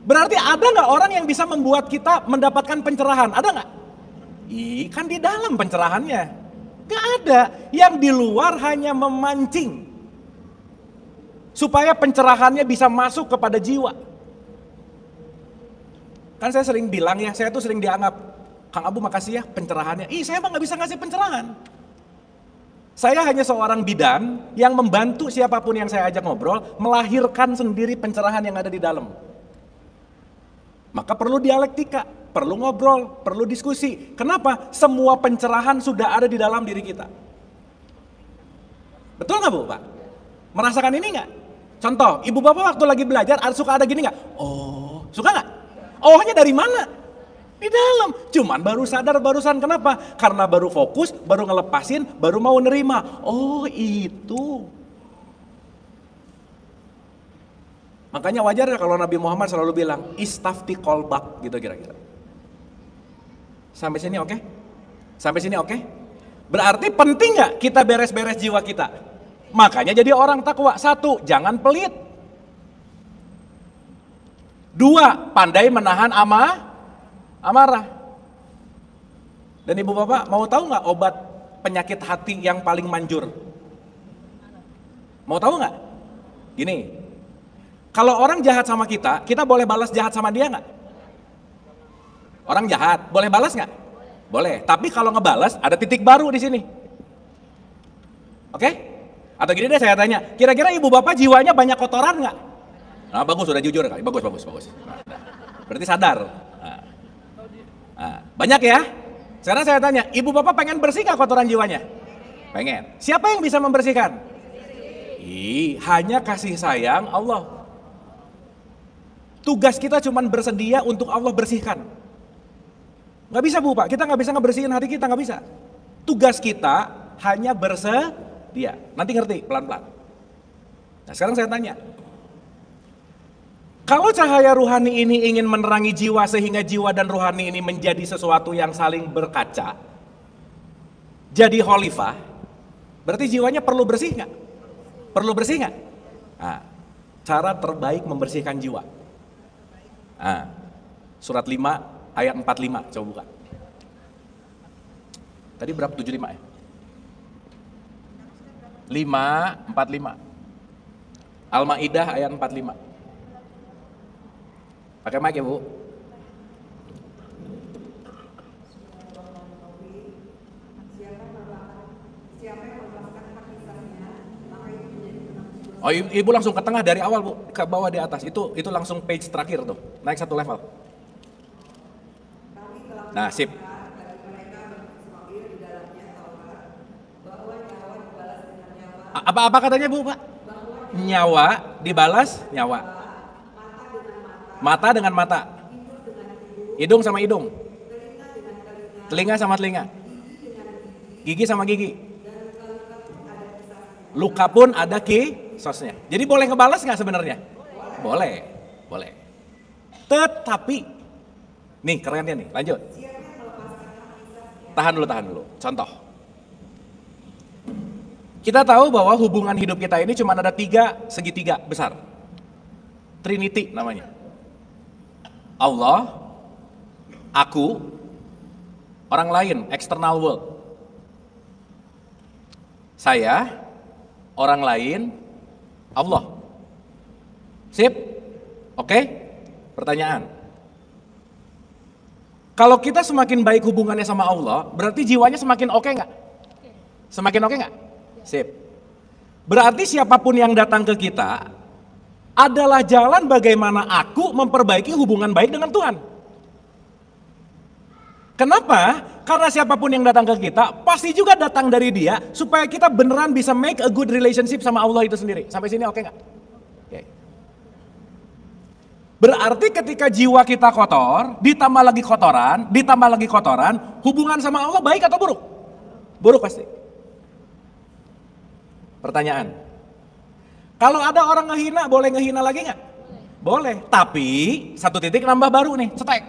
Berarti ada nggak orang yang bisa membuat kita mendapatkan pencerahan? Ada nggak? Kan di dalam pencerahannya. Nggak ada. Yang di luar hanya memancing. Supaya pencerahannya bisa masuk kepada jiwa. Kan saya sering bilang ya, saya tuh sering dianggap, Kang Abu makasih ya pencerahannya. Saya emang nggak bisa ngasih pencerahan. Saya hanya seorang bidan yang membantu siapapun yang saya ajak ngobrol, melahirkan sendiri pencerahan yang ada di dalam. Maka perlu dialektika, perlu ngobrol, perlu diskusi. Kenapa? Semua pencerahan sudah ada di dalam diri kita. Betul nggak Bu Pak? Merasakan ini nggak? Contoh, ibu bapak waktu lagi belajar suka ada gini nggak? Oh, suka nggak? Ohnya dari mana? Di dalam. Cuman baru sadar barusan, kenapa? Karena baru fokus, baru ngelepasin, baru mau nerima. Oh itu. Makanya wajar ya kalau Nabi Muhammad selalu bilang istafti kolbak gitu kira-kira. Sampai sini oke? Sampai sini oke? Berarti penting nggak kita beres-beres jiwa kita? Makanya jadi orang takwa. 1, jangan pelit. 2, pandai menahan amarah. Dan ibu bapak mau tahu nggak obat penyakit hati yang paling manjur? Mau tahu nggak? Gini, kalau orang jahat sama kita, kita boleh balas jahat sama dia nggak? Orang jahat, boleh balas nggak? Boleh. Tapi kalau ngebalas ada titik baru di sini. Oke? Atau gini deh saya tanya, kira-kira ibu bapak jiwanya banyak kotoran nggak? Nah, bagus, sudah jujur kali, bagus. Nah, berarti sadar. Nah, banyak ya? Sekarang saya tanya, ibu bapak pengen bersih nggak kotoran jiwanya? Pengen. Siapa yang bisa membersihkan? Hanya kasih sayang Allah. Tugas kita cuma bersedia untuk Allah bersihkan. Nggak bisa Bu Pak, kita nggak bisa ngebersihin hati kita, nggak bisa. Tugas kita hanya bersedia. Nanti ngerti pelan-pelan. Nah sekarang saya tanya, kalau cahaya ruhani ini ingin menerangi jiwa sehingga jiwa dan ruhani ini menjadi sesuatu yang saling berkaca, jadi khalifah, berarti jiwanya perlu bersih nggak? Perlu bersih nggak? Nah, cara terbaik membersihkan jiwa. Nah, surat 5 ayat 45, coba buka. Tadi berapa? 75 ya? 5:45. Al-Maidah ayat 45. Pakai mic ya Bu. Oh ibu langsung ke tengah dari awal Bu, ke bawah di atas. Itu langsung page terakhir tuh, naik 1 level. Nah sip. Apa katanya Bu Pak? Nyawa dibalas nyawa. Mata dengan mata. Hidung sama hidung. Telinga sama telinga. Gigi sama gigi. Luka pun ada kisosnya. Jadi boleh ngebales nggak sebenarnya? Boleh, boleh. Tetapi, nih kerennya nih, lanjut. Tahan dulu. Contoh. Kita tahu bahwa hubungan hidup kita ini cuma ada 3 segitiga besar. Trinity namanya. Allah, aku, orang lain, external world. Saya, orang lain, Allah. Sip? Oke? Pertanyaan. Kalau kita semakin baik hubungannya sama Allah, berarti jiwanya semakin oke nggak? Semakin oke nggak? Sip. Berarti siapapun yang datang ke kita adalah jalan bagaimana aku memperbaiki hubungan baik dengan Tuhan. Kenapa? Karena siapapun yang datang ke kita pasti juga datang dari Dia supaya kita beneran bisa make a good relationship sama Allah itu sendiri. Sampai sini oke nggak? Oke. Berarti ketika jiwa kita kotor, ditambah lagi kotoran, hubungan sama Allah baik atau buruk? Buruk pasti. Pertanyaan, kalau ada orang ngehina, boleh ngehina lagi nggak? Boleh, tapi satu titik nambah baru nih, cetek.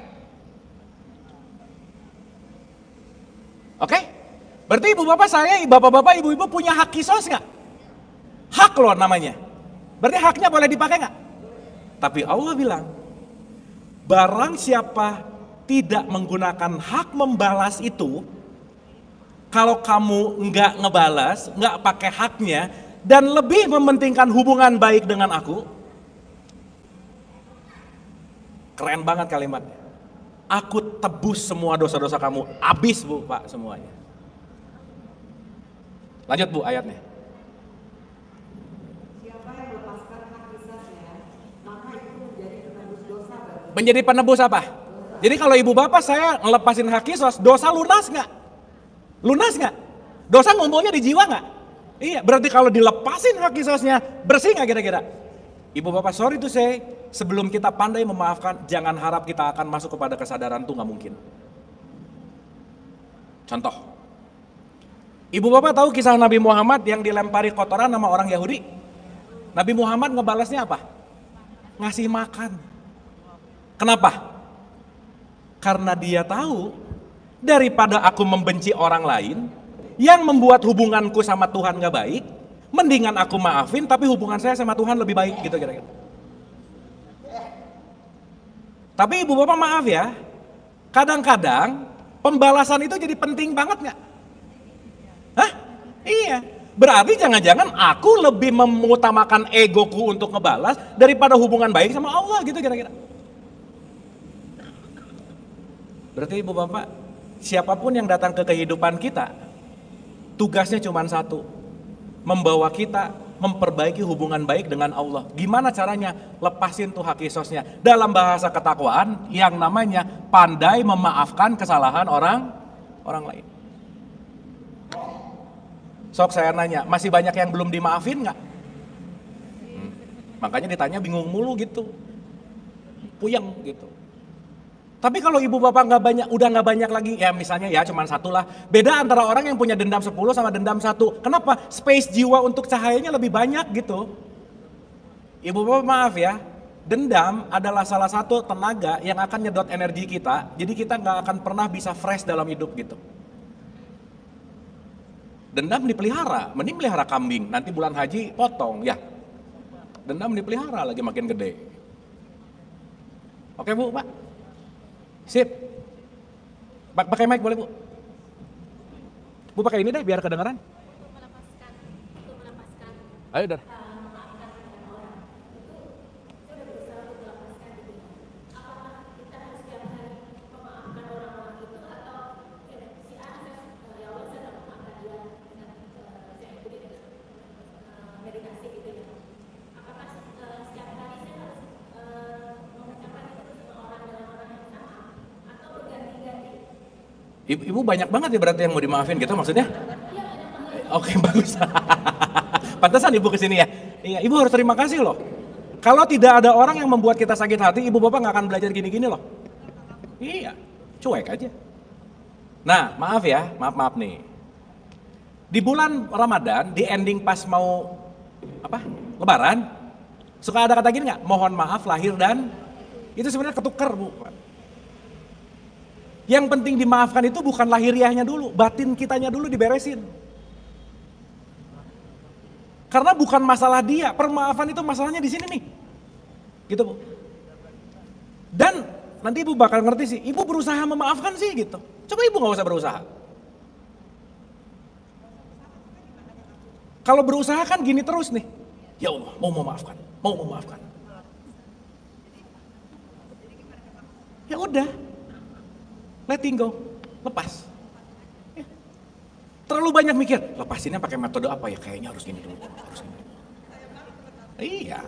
Oke? Berarti ibu bapak saya, bapak-bapak, ibu-ibu punya hak kisos nggak? Hak loh namanya. Berarti haknya boleh dipakai nggak? Tapi Allah bilang, barang siapa tidak menggunakan hak membalas itu, kalau kamu nggak ngebalas, nggak pakai haknya, dan lebih mementingkan hubungan baik dengan aku, keren banget kalimatnya. Aku tebus semua dosa-dosa kamu, habis Bu, Pak, semuanya. Lanjut Bu ayatnya. Siapa yang melepaskan hak kisahnya, maka itu menjadi penebus dosa bagi. Menjadi penebus apa? Jadi kalau ibu bapak saya ngelepasin hak kisos, dosa lunas nggak? Lunas nggak? Dosa ngumpulnya di jiwa nggak? Iya, berarti kalau dilepasin hak kisosnya, bersih nggak kira-kira? Ibu bapak sorry to say, sebelum kita pandai memaafkan, jangan harap kita akan masuk kepada kesadaran itu, nggak mungkin. Contoh, ibu bapak tahu kisah Nabi Muhammad yang dilempari kotoran sama orang Yahudi? Nabi Muhammad ngebalasnya apa? Ngasih makan. Kenapa? Karena dia tahu, daripada aku membenci orang lain yang membuat hubunganku sama Tuhan gak baik, mendingan aku maafin tapi hubungan saya sama Tuhan lebih baik gitu kira-kira. Tapi ibu bapak maaf ya, kadang-kadang pembalasan itu jadi penting banget gak? Hah? Iya. Berarti jangan-jangan aku lebih mengutamakan egoku untuk ngebalas daripada hubungan baik sama Allah gitu kira-kira. Berarti ibu bapak, siapapun yang datang ke kehidupan kita, tugasnya cuma satu, membawa kita memperbaiki hubungan baik dengan Allah. Gimana caranya? Lepasin tuh hak kisosnya. Dalam bahasa ketakwaan yang namanya pandai memaafkan kesalahan orang lain. Sok saya nanya, masih banyak yang belum dimaafin nggak? Makanya ditanya bingung mulu gitu, puyeng gitu. Tapi kalau ibu bapak udah nggak banyak lagi, ya misalnya ya cuman 1 lah. Beda antara orang yang punya dendam 10 sama dendam 1. Kenapa? Space jiwa untuk cahayanya lebih banyak gitu. Ibu bapak maaf ya, dendam adalah salah satu tenaga yang akan nyedot energi kita. Jadi kita nggak akan pernah bisa fresh dalam hidup gitu. Dendam dipelihara, mending pelihara kambing. Nanti bulan haji potong ya. Dendam dipelihara lagi makin gede. Oke Bu, Pak. Sip. Pakai mic boleh Bu? Bu pakai ini deh biar kedengaran. Ayo Dar. Ibu banyak banget ya berarti yang mau dimaafin gitu maksudnya? Oke bagus. Pantesan ibu kesini ya. Iya, ibu harus terima kasih loh. Kalau tidak ada orang yang membuat kita sakit hati, ibu bapak nggak akan belajar gini-gini loh. Iya, cuek aja. Nah, maaf ya, maaf nih. Di bulan Ramadan, di ending pas mau Lebaran, suka ada kata gini nggak? Mohon maaf lahir dan itu sebenarnya ketuker, Bu. Yang penting dimaafkan itu bukan lahiriahnya dulu, batin kitanya dulu diberesin. Karena bukan masalah dia, permaafan itu masalahnya di sini nih. Gitu, Bu. Dan nanti ibu bakal ngerti sih, ibu berusaha memaafkan sih gitu. Coba ibu nggak usah berusaha. Kalau berusaha kan gini terus nih. Ya Allah, mau memaafkan. Ya udah. Letting go. Lepas. Ya. Terlalu banyak mikir, lepasinnya pakai metode apa ya? Kayaknya harus gini dulu, harus gini. Iya.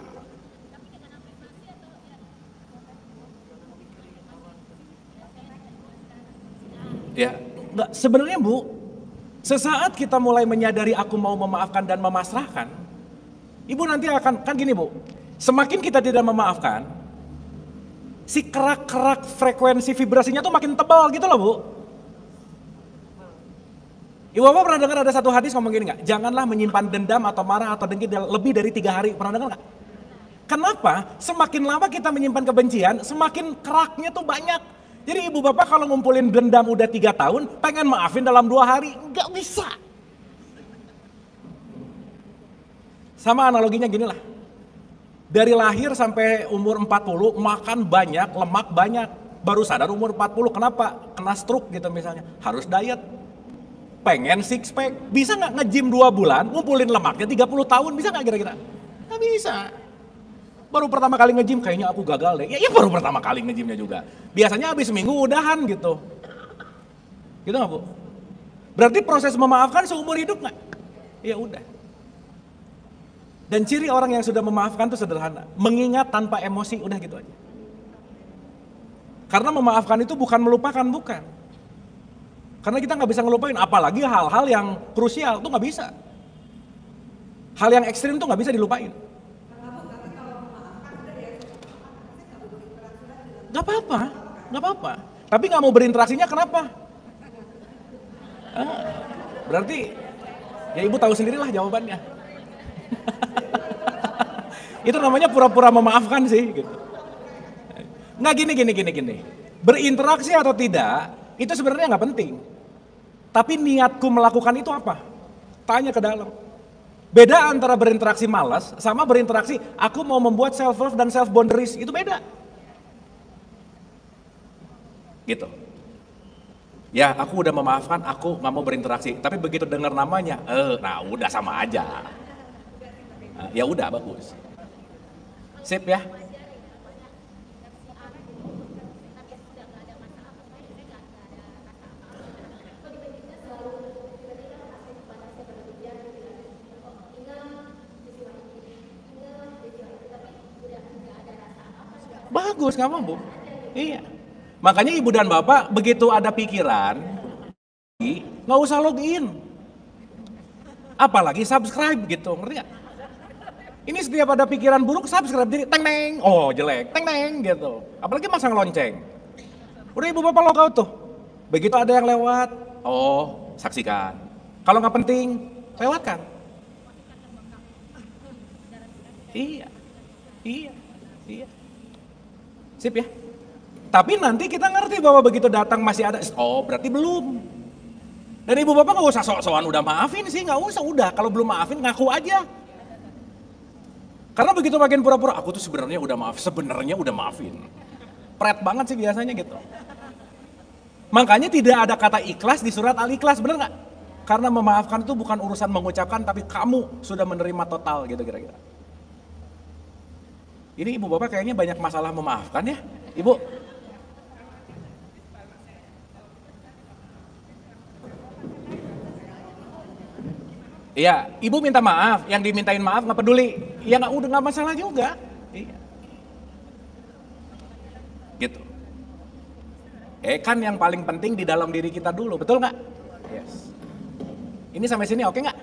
Ya, enggak, sebenarnya Bu, sesaat kita mulai menyadari aku mau memaafkan dan memasrahkan, ibu nanti akan, kan gini Bu, semakin kita tidak memaafkan, si kerak-kerak frekuensi vibrasinya tuh makin tebal gitu loh Bu. Ibu Bapak pernah dengar ada satu hadis ngomong gini gak? Janganlah menyimpan dendam atau marah atau dengki lebih dari 3 hari, pernah dengar gak? Kenapa? Semakin lama kita menyimpan kebencian, semakin keraknya tuh banyak. Jadi ibu bapak kalau ngumpulin dendam udah 3 tahun, pengen maafin dalam 2 hari, nggak bisa. Sama analoginya gini lah. Dari lahir sampai umur 40, makan banyak, lemak banyak. Baru sadar umur 40, kenapa? Kena stroke gitu misalnya. Harus diet. Pengen six pack. Bisa nggak nge-gym 2 bulan, ngumpulin lemaknya 30 tahun, bisa nggak kira-kira? Nggak bisa. Baru pertama kali nge-gym kayaknya aku gagal deh. Ya baru pertama kali nge-gymnya juga. Biasanya habis seminggu udahan gitu. Gitu gak Bu? Berarti proses memaafkan seumur hidup gak? Ya udah. Dan ciri orang yang sudah memaafkan itu sederhana. Mengingat tanpa emosi, udah gitu aja. Karena memaafkan itu bukan melupakan, bukan. Karena kita gak bisa ngelupain, apalagi hal-hal yang krusial, itu gak bisa. Hal yang ekstrim tuh gak bisa dilupain. Gak apa-apa. Tapi gak mau berinteraksinya kenapa? Berarti, ya ibu tahu sendirilah jawabannya. Itu namanya pura-pura memaafkan sih. Gitu. Nggak gini. Berinteraksi atau tidak, itu sebenarnya nggak penting. Tapi niatku melakukan itu apa? Tanya ke dalam. Beda antara berinteraksi malas sama berinteraksi aku mau membuat self love dan self boundaries, itu beda. Gitu. Ya aku udah memaafkan, aku nggak mau berinteraksi. Tapi begitu dengar namanya, nah udah sama aja. Nah, ya udah bagus. Sip ya. Bagus, nggak mau Bu. Iya. Makanya ibu dan bapak begitu ada pikiran, nggak usah login. Apalagi subscribe gitu, ngerti gak? Ini setiap ada pikiran buruk subscribe jadi teng-teng, oh jelek, teng-teng gitu. Apalagi masang lonceng. Udah ibu bapak logout tuh. Begitu ada yang lewat, oh saksikan. Kalau nggak penting, lewatkan. Iya. Sip ya. Tapi nanti kita ngerti bahwa begitu datang masih ada, oh berarti belum. Dan ibu bapak gak usah sok-sokan udah maafin sih, gak usah, udah. Kalau belum maafin ngaku aja. Karena begitu makin pura-pura, aku tuh sebenarnya udah maafin. Pret banget sih biasanya gitu. Makanya tidak ada kata ikhlas di surat Al-Ikhlas, bener gak? Karena memaafkan itu bukan urusan mengucapkan, tapi kamu sudah menerima total gitu kira-kira. Ini ibu bapak kayaknya banyak masalah memaafkan ya, ibu. Iya, ibu minta maaf, yang dimintain maaf nggak peduli, ya udah nggak masalah juga. Iya. Gitu. Kan yang paling penting di dalam diri kita dulu, betul nggak? Yes. Ini sampai sini oke nggak?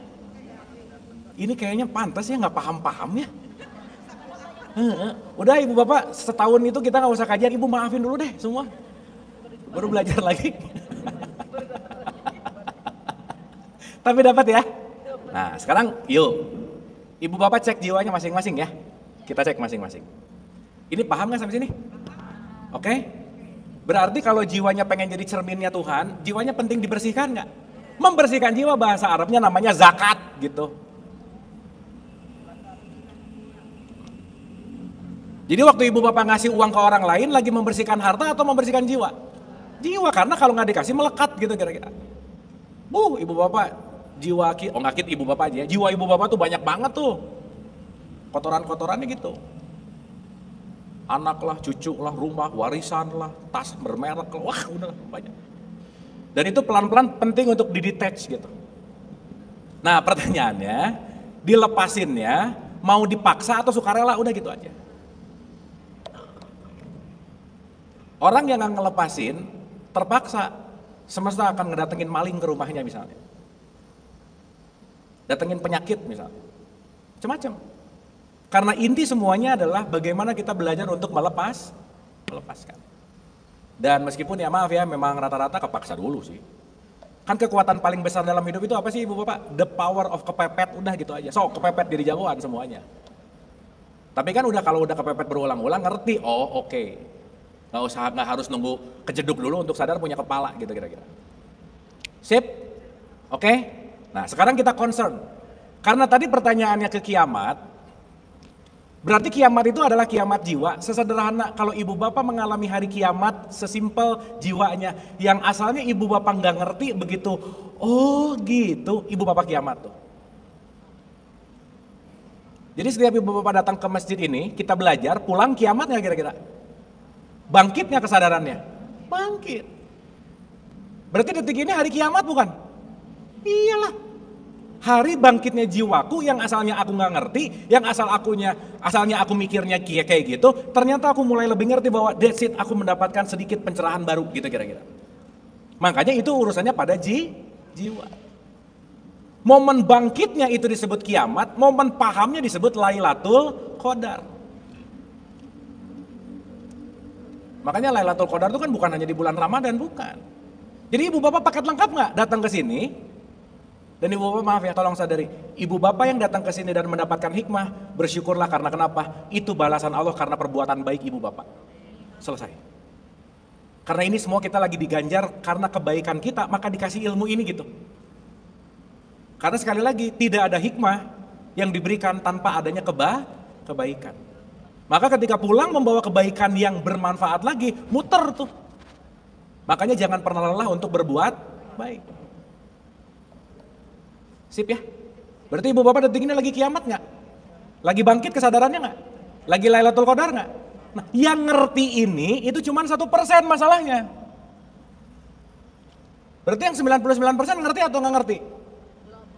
Ini kayaknya pantas ya nggak paham-paham ya. Udah ibu bapak setahun itu kita nggak usah kajian, ibu maafin dulu deh semua. Baru belajar lagi. Tapi dapat ya. Nah sekarang yuk, ibu bapak cek jiwanya masing-masing ya. Kita cek masing-masing. Ini paham nggak sampai sini? Oke? Berarti kalau jiwanya pengen jadi cerminnya Tuhan, jiwanya penting dibersihkan nggak? Membersihkan jiwa bahasa Arabnya namanya zakat gitu. Jadi waktu ibu bapak ngasih uang ke orang lain lagi membersihkan harta atau membersihkan jiwa? Jiwa, karena kalau nggak dikasih melekat gitu kira-kira. Ibu bapak jiwa, nggak ibu bapak aja, jiwa ibu bapak tuh banyak banget tuh. Kotoran-kotorannya gitu. Anak lah, cucu lah, rumah, warisan lah, tas bermerek lah, wah udah banyak. Dan itu pelan-pelan penting untuk didetach gitu. Nah pertanyaannya, dilepasinnya mau dipaksa atau sukarela, udah gitu aja. Orang yang nggak ngelepasin, terpaksa, semesta akan ngedatengin maling ke rumahnya misalnya. Datengin penyakit misalnya. Macam-macam. Karena inti semuanya adalah bagaimana kita belajar untuk melepaskan. Dan meskipun ya maaf ya, memang rata-rata kepaksa dulu sih. Kan kekuatan paling besar dalam hidup itu apa sih ibu bapak? The power of kepepet, udah gitu aja. So kepepet jadi jagoan semuanya. Tapi kan kalau udah kepepet berulang-ulang ngerti, oh oke. Nggak harus nunggu kejeduk dulu untuk sadar punya kepala gitu kira-kira. Sip? Oke? Nah sekarang kita concern. Karena tadi pertanyaannya ke kiamat, berarti kiamat itu adalah kiamat jiwa. Sesederhana kalau ibu bapak mengalami hari kiamat, sesimpel jiwanya yang asalnya ibu bapak nggak ngerti begitu, oh gitu, ibu bapak kiamat tuh. Jadi setiap ibu bapak datang ke masjid ini, kita belajar, pulang kiamat nggak kira-kira? Bangkitnya kesadarannya? Bangkit. Berarti detik ini hari kiamat bukan? Iyalah. Hari bangkitnya jiwaku yang asalnya aku nggak ngerti, yang asalnya aku mikirnya kayak gitu, ternyata aku mulai lebih ngerti bahwa that's it, aku mendapatkan sedikit pencerahan baru gitu kira-kira. Makanya itu urusannya pada jiwa. Momen bangkitnya itu disebut kiamat, momen pahamnya disebut Lailatul Qadar. Makanya Lailatul Qadar itu kan bukan hanya di bulan Ramadan, bukan. Jadi ibu bapak paket lengkap nggak datang ke sini? Dan ibu bapak maaf ya, tolong sadari, ibu bapak yang datang ke sini dan mendapatkan hikmah, bersyukurlah karena kenapa? Itu balasan Allah karena perbuatan baik ibu bapak. Selesai. Karena ini semua kita lagi diganjar karena kebaikan kita, maka dikasih ilmu ini gitu. Karena sekali lagi, tidak ada hikmah yang diberikan tanpa adanya kebaikan. Maka ketika pulang membawa kebaikan yang bermanfaat lagi, muter tuh. Makanya jangan pernah lelah untuk berbuat baik. Sip ya? Berarti ibu bapak detik ini lagi kiamat nggak? Lagi bangkit kesadarannya nggak? Lagi Lailatul Qadar nggak? Nah, yang ngerti ini itu cuma 1% masalahnya. Berarti yang 99% ngerti atau nggak ngerti?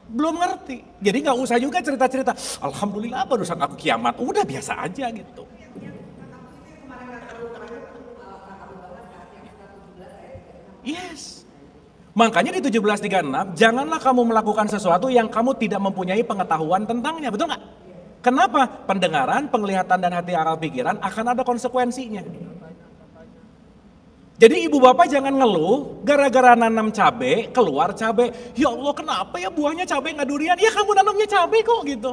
Belum ngerti. Jadi nggak usah juga cerita-cerita, alhamdulillah barusan aku kiamat, udah biasa aja gitu. Yes. Makanya di 17:36, janganlah kamu melakukan sesuatu yang kamu tidak mempunyai pengetahuan tentangnya, betul nggak? Kenapa? Pendengaran, penglihatan, dan hati akal pikiran akan ada konsekuensinya. Jadi ibu bapak jangan ngeluh, gara-gara nanam cabai, keluar cabai. Ya Allah kenapa ya buahnya cabai nggak durian? Ya kamu nanamnya cabai kok gitu.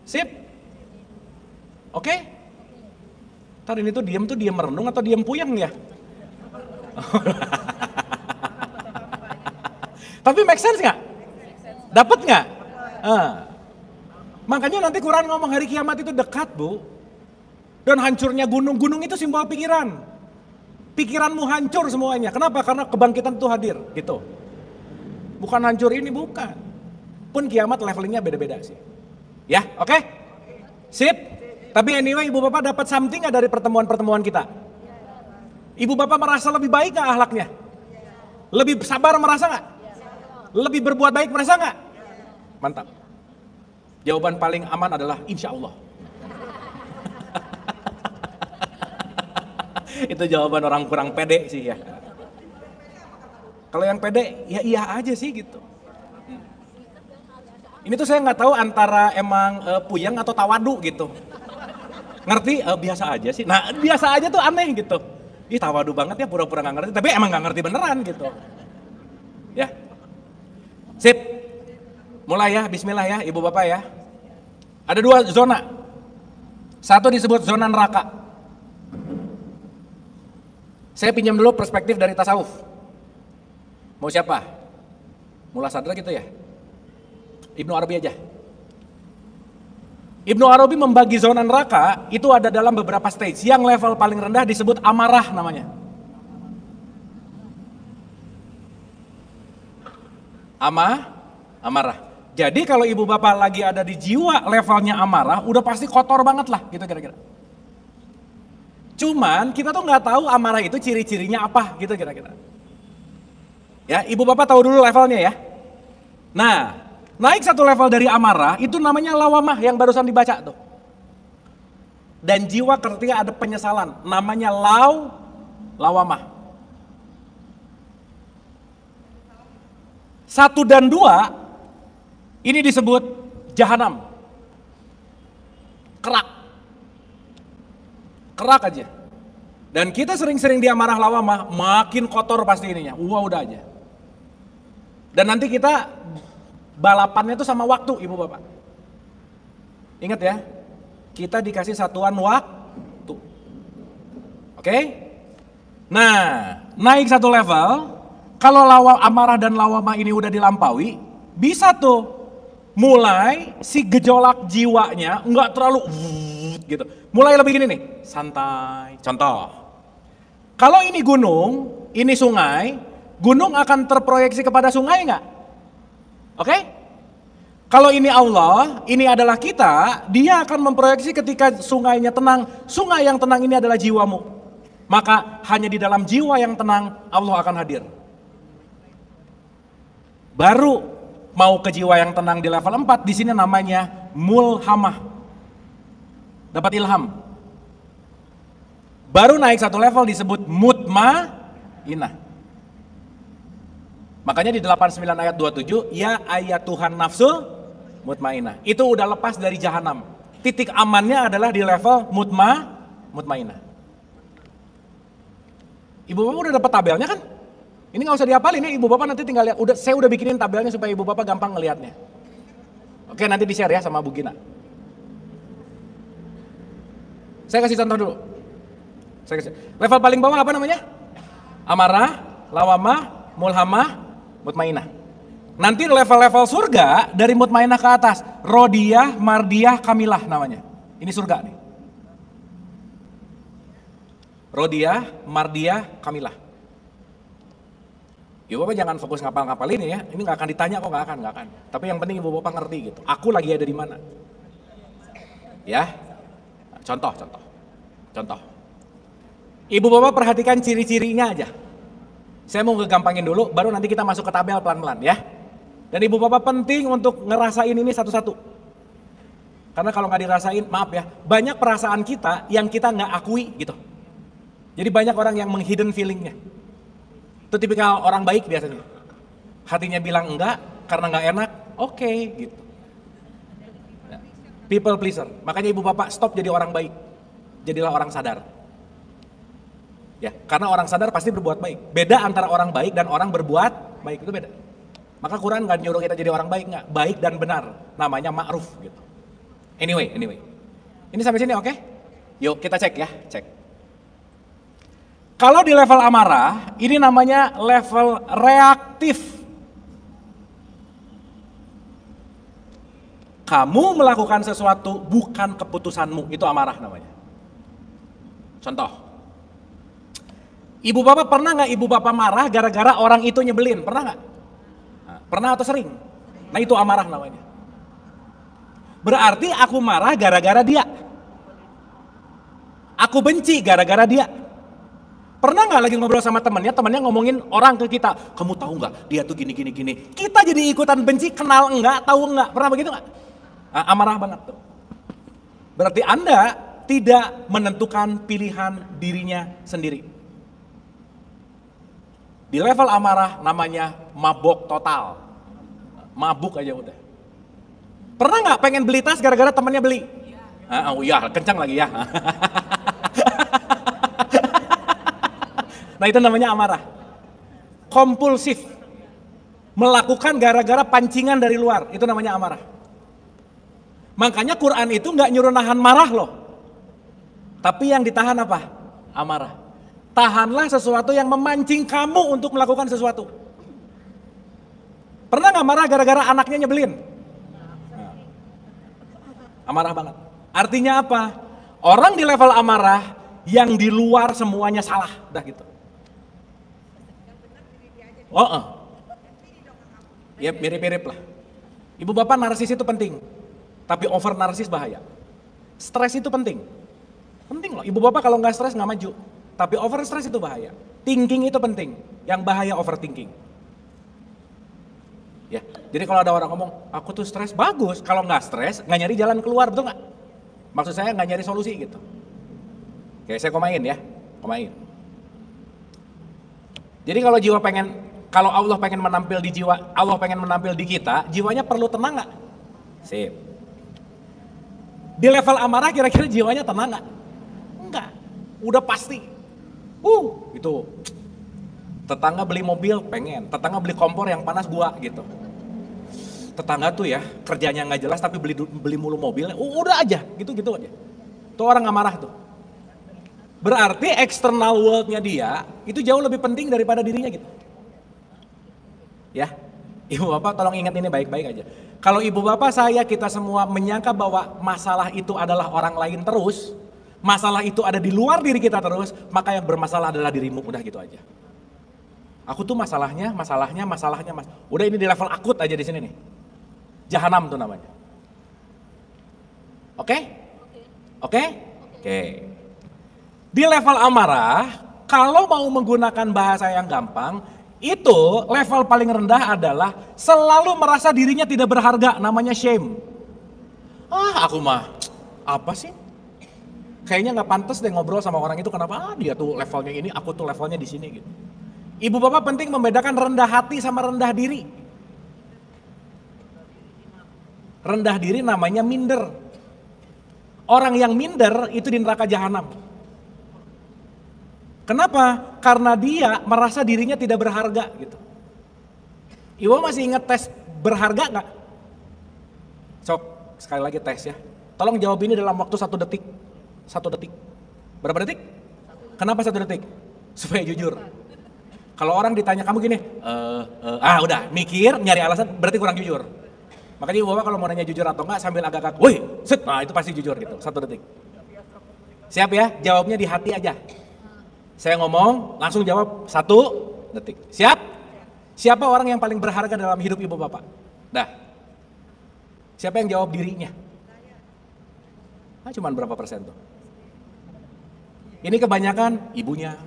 Sip? Oke? Ntar ini tuh diem merenung atau diem puyeng ya? Tapi make sense nggak? Dapat nggak? Makanya nanti Quran ngomong hari kiamat itu dekat bu. Dan hancurnya gunung itu simbol pikiran. Pikiranmu hancur semuanya. Kenapa? Karena kebangkitan itu hadir gitu. Bukan hancur ini, bukan. Pun kiamat levelingnya beda-beda sih. Ya, oke? Sip? Tapi anyway ibu bapak dapat something nggak dari pertemuan-pertemuan kita? Ibu bapak merasa lebih baik nggak akhlaknya? Lebih sabar merasa nggak? Lebih berbuat baik merasa nggak? Mantap. Jawaban paling aman adalah insya Allah. Itu jawaban orang kurang pede sih ya. Kalau yang pede ya iya aja sih gitu. Ini tuh saya nggak tahu antara emang puyeng atau tawadu gitu. Ngerti? Biasa aja sih. Nah biasa aja tuh aneh gitu. Ih tawadu banget ya, pura-pura nggak ngerti, tapi emang nggak ngerti beneran gitu. Ya, sip. Mulai ya, bismillah ya ibu bapak ya. Ada 2 zona. Satu disebut zona neraka. Saya pinjam dulu perspektif dari tasawuf. Mau siapa? Mullah Sadra gitu ya? Ibnu Arabi aja. Ibnu Arabi membagi zona neraka itu ada dalam beberapa stage. Yang level paling rendah disebut amarah namanya. Amarah. Jadi kalau ibu bapak lagi ada di jiwa levelnya amarah, udah pasti kotor banget lah gitu kira-kira. Cuman kita tuh nggak tahu amarah itu ciri-cirinya apa gitu kira-kira. Ya, ibu bapak tahu dulu levelnya ya. Nah, naik satu level dari amarah itu namanya lawamah yang barusan dibaca tuh. Dan jiwa ketika ada penyesalan namanya lawamah. 1 dan 2 ini disebut jahanam. Kerak aja. Dan kita sering-sering dia marah lawamah, makin kotor pasti ininya. Udah aja. Dan nanti kita balapannya tuh sama waktu ibu bapak. Ingat ya, kita dikasih satuan waktu. Oke? Nah, naik satu level, kalau amarah dan lawamah ini udah dilampaui, bisa tuh mulai si gejolak jiwanya nggak terlalu gitu. Mulai lebih gini nih, santai. Contoh, kalau ini gunung, ini sungai, gunung akan terproyeksi kepada sungai nggak? Oke? Kalau ini Allah, ini adalah kita, dia akan memproyeksi ketika sungainya tenang. Sungai yang tenang ini adalah jiwamu. Maka hanya di dalam jiwa yang tenang Allah akan hadir. Baru mau ke jiwa yang tenang di level 4, di sini namanya mulhamah. Dapat ilham. Baru naik satu level disebut mutmainah. Makanya di 89 ayat 27, ya ayat Tuhan nafsul mutmainah. Itu udah lepas dari jahanam. Titik amannya adalah di level mutmainah. Ibu bapak udah dapat tabelnya kan? Ini nggak usah dihafalin ya, ibu bapak nanti tinggal lihat. Saya udah bikinin tabelnya supaya ibu bapak gampang ngelihatnya. Oke, nanti di share ya sama Bu Gina. Saya kasih contoh dulu. Level paling bawah apa namanya? Amarah, lawamah, mulhamah, mutmainah. Nanti level-level surga dari mutmainah ke atas, rodiyah, mardiyah, kamilah namanya. Ini surga nih. Rodiyah, mardiyah, kamilah. Ibu bapak jangan fokus ngapal-ngapal ini ya. Ini nggak akan ditanya kok, nggak akan. Tapi yang penting ibu bapak ngerti gitu. Aku lagi ada di mana? Ya. Contoh. Ibu bapak perhatikan ciri-cirinya aja. Saya mau ngegampangin dulu, baru nanti kita masuk ke tabel pelan-pelan ya. Dan ibu bapak penting untuk ngerasain ini satu-satu. Karena kalau nggak dirasain, maaf ya, banyak perasaan kita yang kita nggak akui gitu. Jadi banyak orang yang menghidden feelingnya. Itu tipikal orang baik biasanya. Hatinya bilang enggak karena nggak enak, oke, gitu. People pleaser. Makanya ibu bapak stop jadi orang baik. Jadilah orang sadar. Ya, karena orang sadar pasti berbuat baik. Beda antara orang baik dan orang berbuat baik, itu beda. Maka Quran nggak nyuruh kita jadi orang baik, nggak. Baik dan benar, namanya ma'ruf gitu. Anyway. Ini sampai sini oke? Yuk kita cek ya, cek. Kalau di level amarah, ini namanya level reaktif. Kamu melakukan sesuatu bukan keputusanmu, itu amarah namanya. Contoh, ibu bapak pernah nggak ibu bapak marah gara-gara orang itu nyebelin? Pernah nggak? Nah, pernah atau sering? Nah itu amarah namanya. Berarti aku marah gara-gara dia. Aku benci gara-gara dia. Pernah nggak lagi ngobrol sama temannya ngomongin orang ke kita, kamu tahu nggak dia tuh gini. Kita jadi ikutan benci, kenal enggak, tahu enggak, pernah begitu nggak? Nah, amarah banget tuh. Berarti Anda tidak menentukan pilihan dirinya sendiri. Di level amarah namanya mabok total, mabuk aja udah. Pernah nggak pengen beli tas gara-gara temannya beli? Oh iya, kencang lagi ya. Nah itu namanya amarah. Kompulsif. Melakukan gara-gara pancingan dari luar, itu namanya amarah. Makanya Quran itu nggak nyuruh nahan marah loh. Tapi yang ditahan apa? Amarah. Tahanlah sesuatu yang memancing kamu untuk melakukan sesuatu. Pernah nggak marah gara-gara anaknya nyebelin? Amarah banget. Artinya apa? Orang di level amarah yang di luar semuanya salah, udah gitu. Ya mirip-mirip lah. Ibu bapak narsis itu penting, tapi over narsis bahaya. Stres itu penting loh. Ibu bapak kalau nggak stres nggak maju, tapi over stres itu bahaya. Thinking itu penting, yang bahaya overthinking. Ya, jadi kalau ada orang ngomong, aku tuh stres, bagus. Kalau nggak stres, nggak nyari jalan keluar, betul nggak? Maksud saya nggak nyari solusi gitu. Oke, saya komain ya, komain. Jadi kalau Allah pengen menampil di jiwa, Allah pengen menampil di kita, jiwanya perlu tenang nggak? Sip. Di level amarah kira-kira jiwanya tenang nggak? Enggak, udah pasti. Itu. Tetangga beli mobil pengen, tetangga beli kompor yang panas gua gitu. Tetangga tuh ya kerjanya nggak jelas tapi beli mulu mobilnya, udah aja, gitu-gitu aja. Tuh orang amarah tuh. Berarti external world-nya dia itu jauh lebih penting daripada dirinya gitu. Ya, ibu bapak tolong ingat ini baik-baik aja. Kalau ibu bapak kita semua menyangka bahwa masalah itu adalah orang lain terus, masalah itu ada di luar diri kita terus, maka yang bermasalah adalah dirimu, udah gitu aja. Aku tuh masalahnya. Udah ini di level akut aja di sini nih. Jahanam tuh namanya. Oke? Di level amarah, kalau mau menggunakan bahasa yang gampang, itu level paling rendah adalah selalu merasa dirinya tidak berharga, namanya shame. Aku mah apa sih? Kayaknya nggak pantas deh ngobrol sama orang itu, kenapa? Dia tuh levelnya ini, aku tuh levelnya di sini gitu. Ibu bapak penting membedakan rendah hati sama rendah diri. Rendah diri namanya minder. Orang yang minder itu di neraka jahanam. Kenapa? Karena dia merasa dirinya tidak berharga gitu. Ibu masih ingat tes berharga nggak? Sok, sekali lagi tes ya. Tolong jawab ini dalam waktu 1 detik. 1 detik. Berapa detik? Kenapa 1 detik? Supaya jujur. Kalau orang ditanya kamu gini, udah mikir, nyari alasan, berarti kurang jujur. Makanya ibu bapak kalau mau nanya jujur atau enggak sambil agak-agak, woi, set, nah itu pasti jujur gitu, 1 detik. Siap ya, jawabnya di hati aja. Saya ngomong, langsung jawab 1 detik. Siap? Siapa orang yang paling berharga dalam hidup ibu bapak? Dah. Siapa yang jawab dirinya? Cuman berapa persen tuh? Ini kebanyakan ibunya,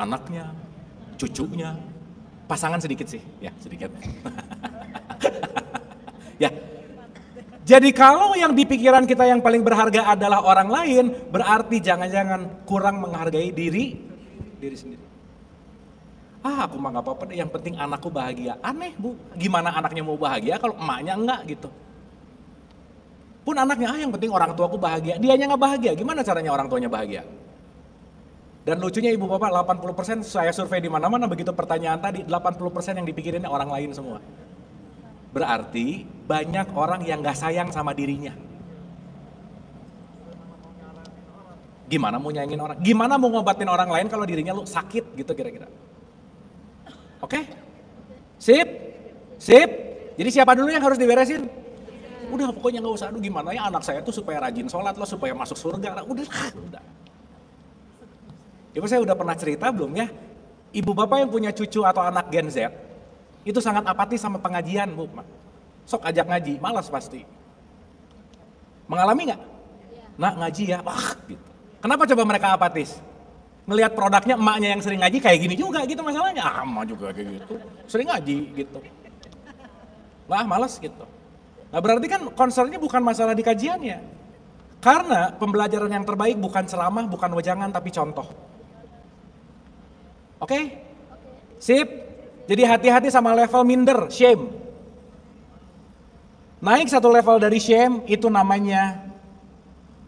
anaknya, cucunya, pasangan sedikit sih, ya sedikit. Ya, jadi kalau yang di pikiran kita yang paling berharga adalah orang lain, berarti jangan-jangan kurang menghargai diri sendiri. Aku mah gak apa-apa deh, yang penting anakku bahagia. Aneh bu, gimana anaknya mau bahagia kalau emaknya enggak gitu. Pun anaknya, yang penting orang tuaku bahagia, dianya gak bahagia, gimana caranya orang tuanya bahagia? Dan lucunya ibu bapak 80% saya survei di mana-mana begitu pertanyaan tadi 80% yang dipikirinnya orang lain semua. Berarti banyak orang yang gak sayang sama dirinya. Gimana mau nyayangin orang? Gimana mau ngobatin orang lain kalau dirinya lu sakit gitu kira-kira? Oke? Sip? Jadi siapa dulu yang harus diberesin? Udah pokoknya gak usah, gimana ya anak saya tuh supaya rajin sholat loh, supaya masuk surga. Udah. Ibu saya udah pernah cerita belum ya? Ibu bapak yang punya cucu atau anak Gen Z, itu sangat apatis sama pengajian bu. Sok ajak ngaji, malas pasti. Mengalami gak? Nah ngaji ya, gitu. Kenapa coba mereka apatis? Ngelihat produknya emaknya yang sering ngaji kayak gini juga gitu masalahnya. Emak juga kayak gitu, sering ngaji gitu. Malas gitu. Nah berarti kan concernnya bukan masalah di kajiannya. Karena pembelajaran yang terbaik bukan ceramah, bukan wejangan, tapi contoh. Oke? Sip? Jadi hati-hati sama level minder, shame. Naik satu level dari shame itu namanya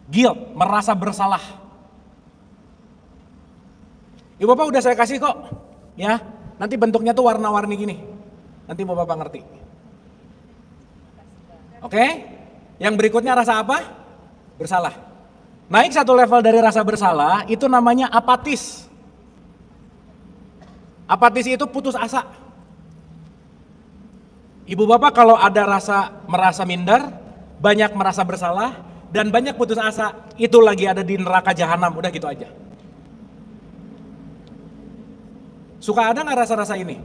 guilt, merasa bersalah. Ibu bapak udah saya kasih kok, ya. Nanti bentuknya tuh warna-warni gini. Nanti ibu bapak ngerti. Oke? Yang berikutnya rasa apa? Bersalah. Naik satu level dari rasa bersalah itu namanya apatis. Apatis itu putus asa. Ibu bapak kalau ada merasa minder, banyak merasa bersalah, dan banyak putus asa, itu lagi ada di neraka jahanam, udah gitu aja. Suka ada nggak rasa-rasa ini?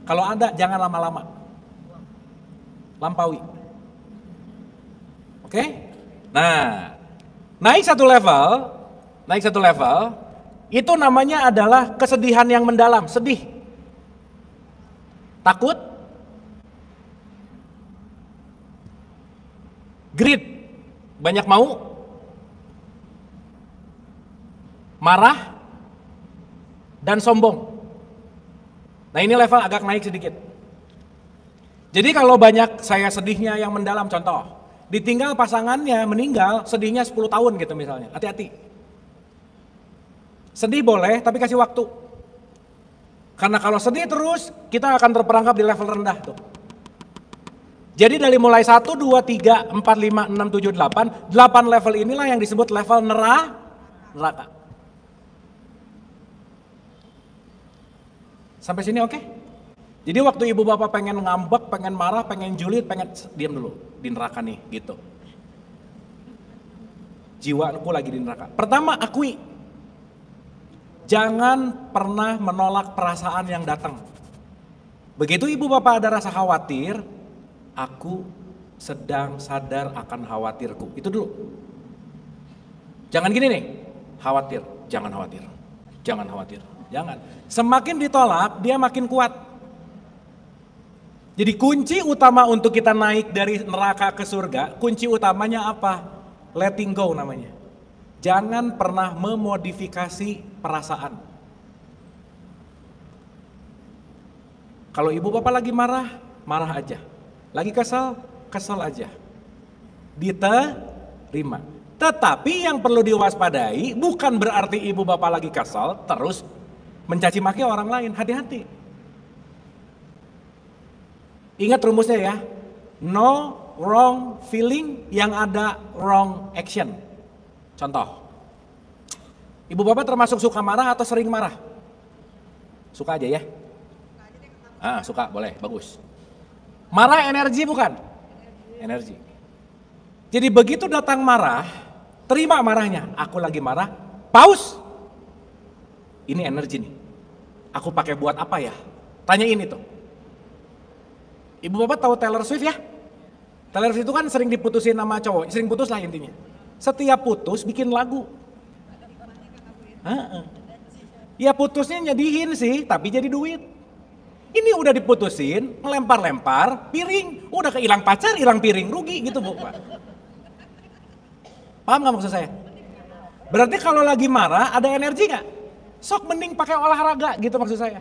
Kalau ada, jangan lama-lama. Lampaui. Oke? Nah, naik satu level, itu namanya adalah kesedihan yang mendalam, sedih. Takut, greed, banyak mau, marah, dan sombong. Nah ini level agak naik sedikit. Jadi kalau banyak saya sedihnya yang mendalam, contoh, ditinggal pasangannya meninggal, sedihnya 10 tahun gitu misalnya, hati-hati. Sedih boleh, tapi kasih waktu. Karena kalau sedih terus, kita akan terperangkap di level rendah tuh. Jadi dari mulai 1, 2, 3, 4, 5, 6, 7, 8 level inilah yang disebut level neraka. Sampai sini oke? Jadi waktu ibu bapak pengen ngambek, pengen marah, pengen julid, pengen diam dulu di neraka nih gitu. Jiwaku lagi di neraka. Pertama akui. Jangan pernah menolak perasaan yang datang. Begitu ibu bapak ada rasa khawatir, aku sedang sadar akan khawatirku. Itu dulu. Jangan gini nih, khawatir, jangan khawatir. Jangan khawatir, jangan. Semakin ditolak, dia makin kuat. Jadi kunci utama untuk kita naik dari neraka ke surga, kunci utamanya apa? Letting go namanya. Jangan pernah memodifikasi perasaan. Kalau ibu bapak lagi marah, marah aja. Lagi kesal, kesal aja. Diterima. Tetapi yang perlu diwaspadai bukan berarti ibu bapak lagi kesal terus mencaci maki orang lain. Hati-hati. Ingat rumusnya ya. No wrong feeling, yang ada wrong action. Contoh. Ibu bapak termasuk suka marah atau sering marah? Suka aja ya. Suka, boleh, bagus. Marah energi bukan? Energi. Jadi begitu datang marah, terima marahnya. Aku lagi marah, pause. Ini energi nih. Aku pakai buat apa ya? Tanyain itu. Ibu bapak tahu Taylor Swift ya? Taylor Swift itu kan sering diputusin sama cowok, sering putus lah intinya. Setiap putus bikin lagu. Ya putusnya nyedihin sih, tapi jadi duit. Ini udah diputusin, melempar-lempar, piring, udah kehilang pacar, hilang piring, rugi gitu bu. Paham gak maksud saya? Berarti kalau lagi marah ada energi gak? Sok mending pakai olahraga gitu maksud saya.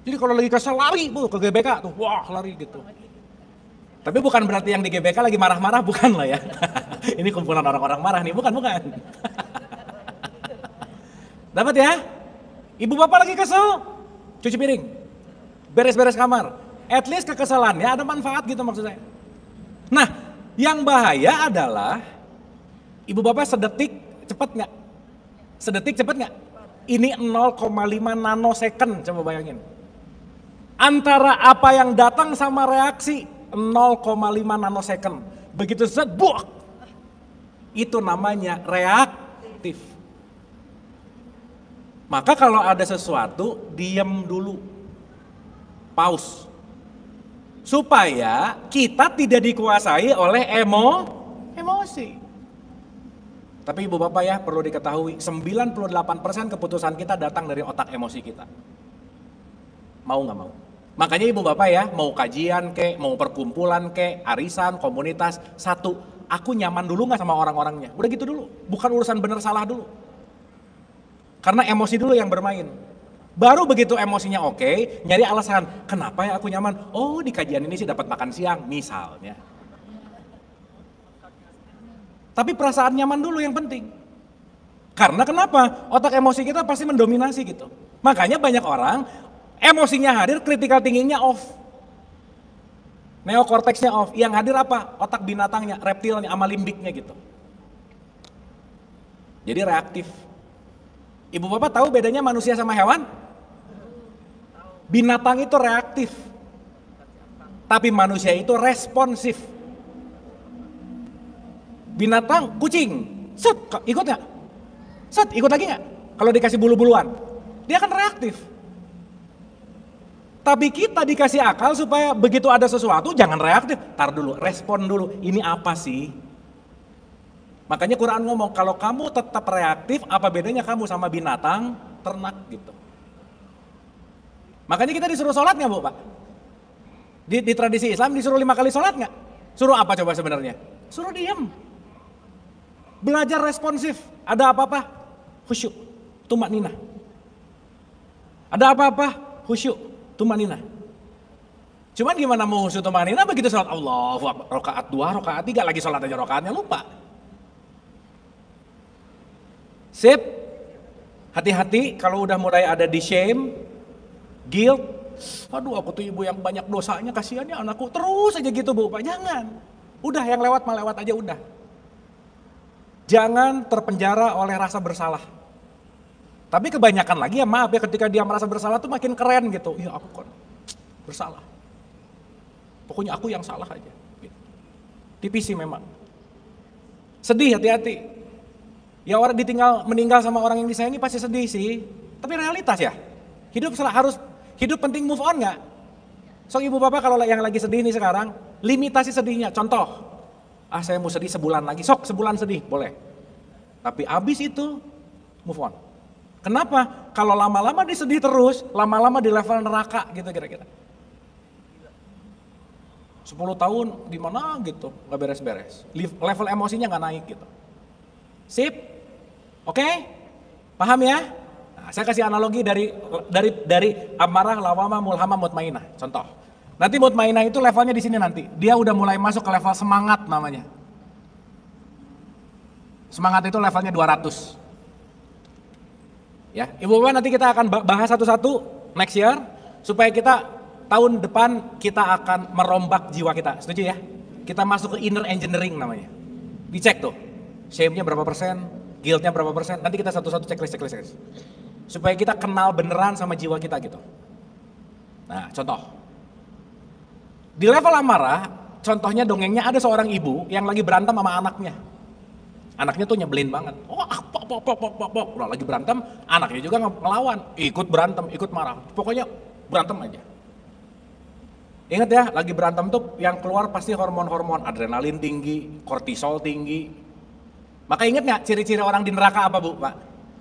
Jadi kalau lagi kesel lari bu ke GBK tuh, wah lari gitu. Tapi bukan berarti yang di GBK lagi marah-marah, bukan lah ya. Ini kumpulan orang-orang marah nih, bukan. Dapat ya? Ibu bapak lagi kesel, cuci piring, beres-beres kamar. At least kekesalannya ada manfaat gitu maksud saya. Nah, yang bahaya adalah ibu bapak sedetik cepet nggak? Sedetik cepet nggak? Ini 0,5 nanosecond, coba bayangin. Antara apa yang datang sama reaksi 0,5 nanosecond. Begitu set, buak. Itu namanya reaktif. Maka kalau ada sesuatu, diam dulu. Pause. Supaya kita tidak dikuasai oleh emosi. Tapi ibu bapak ya perlu diketahui, 98% keputusan kita datang dari otak emosi kita. Mau gak mau. Makanya ibu bapak ya, mau kajian kek, mau perkumpulan kek, arisan, komunitas, satu, aku nyaman dulu gak sama orang-orangnya. Udah gitu dulu, bukan urusan bener salah dulu. Karena emosi dulu yang bermain. Baru begitu emosinya oke, nyari alasan, kenapa ya aku nyaman? Oh di kajian ini sih dapat makan siang, misalnya. Tapi perasaan nyaman dulu yang penting. Karena kenapa? Otak emosi kita pasti mendominasi gitu. Makanya banyak orang, emosinya hadir, critical thinkingnya off. Neokorteksnya off, yang hadir apa? Otak binatangnya, reptilnya, sama limbiknya gitu. Jadi reaktif. Ibu bapak tahu bedanya manusia sama hewan? Binatang itu reaktif, tapi manusia itu responsif. Binatang, kucing, set, ikut nggak? Set, ikut lagi nggak? Kalau dikasih bulu-buluan, dia akan reaktif. Tapi kita dikasih akal supaya begitu ada sesuatu jangan reaktif, tar dulu, respon dulu, ini apa sih? Makanya Quran ngomong, kalau kamu tetap reaktif, apa bedanya kamu sama binatang, ternak gitu. Makanya kita disuruh sholat nggak Bu Pak? Di tradisi Islam disuruh 5 kali sholat nggak? Suruh apa coba sebenarnya? Suruh diam. Belajar responsif. Ada apa-apa? Khusyuk. Tumak ninah. Ada apa-apa? Khusyuk. Tumak ninah. Cuman gimana mau khusyuk tumak ninah begitu sholat Allahu Akbar. Rakaat 2, rakaat 3 lagi sholat aja rakaatnya lupa. Sip. Hati-hati kalau udah mulai ada di shame, guilt, aduh aku tuh ibu yang banyak dosanya, kasihannya anakku, terus aja gitu Bu Pak, jangan. Udah yang lewat mah lewat aja udah. Jangan terpenjara oleh rasa bersalah. Tapi kebanyakan lagi ya maaf ya ketika dia merasa bersalah tuh makin keren gitu. Iya aku kan bersalah. Pokoknya aku yang salah aja. Gitu. Tipis sih memang. Sedih hati-hati. Ya orang meninggal sama orang yang disayangi pasti sedih sih. Tapi realitas ya. Hidup penting move on nggak? So ibu bapak kalau yang lagi sedih nih sekarang, limitasi sedihnya. Contoh, saya mau sedih sebulan lagi, sok sebulan sedih, boleh. Tapi abis itu, move on. Kenapa? Kalau lama-lama disedih terus, lama-lama di level neraka gitu kira-kira. 10 tahun gimana gitu, nggak beres-beres. Level emosinya nggak naik gitu. Sip? Oke? Paham ya? Saya kasih analogi dari amarah, lawamah, mulhamah, mutmainah. Contoh. Nanti mutmainah itu levelnya di sini nanti. Dia udah mulai masuk ke level semangat namanya. Semangat itu levelnya 200. Ya, Ibu Bapak nanti kita akan bahas satu-satu next year supaya kita tahun depan kita akan merombak jiwa kita. Setuju ya? Kita masuk ke inner engineering namanya. Dicek tuh. Shame-nya berapa persen, guilt-nya berapa persen. Nanti kita satu-satu checklist. Supaya kita kenal beneran sama jiwa kita gitu. Nah contoh. Di level amarah, contohnya dongengnya ada seorang ibu yang lagi berantem sama anaknya. Anaknya tuh nyebelin banget. Udah lagi berantem, anaknya juga ngelawan. Ikut berantem, ikut marah. Pokoknya berantem aja. Ingat ya, lagi berantem tuh yang keluar pasti hormon-hormon. Adrenalin tinggi, kortisol tinggi. Maka ingat gak ciri-ciri orang di neraka apa Bu Pak?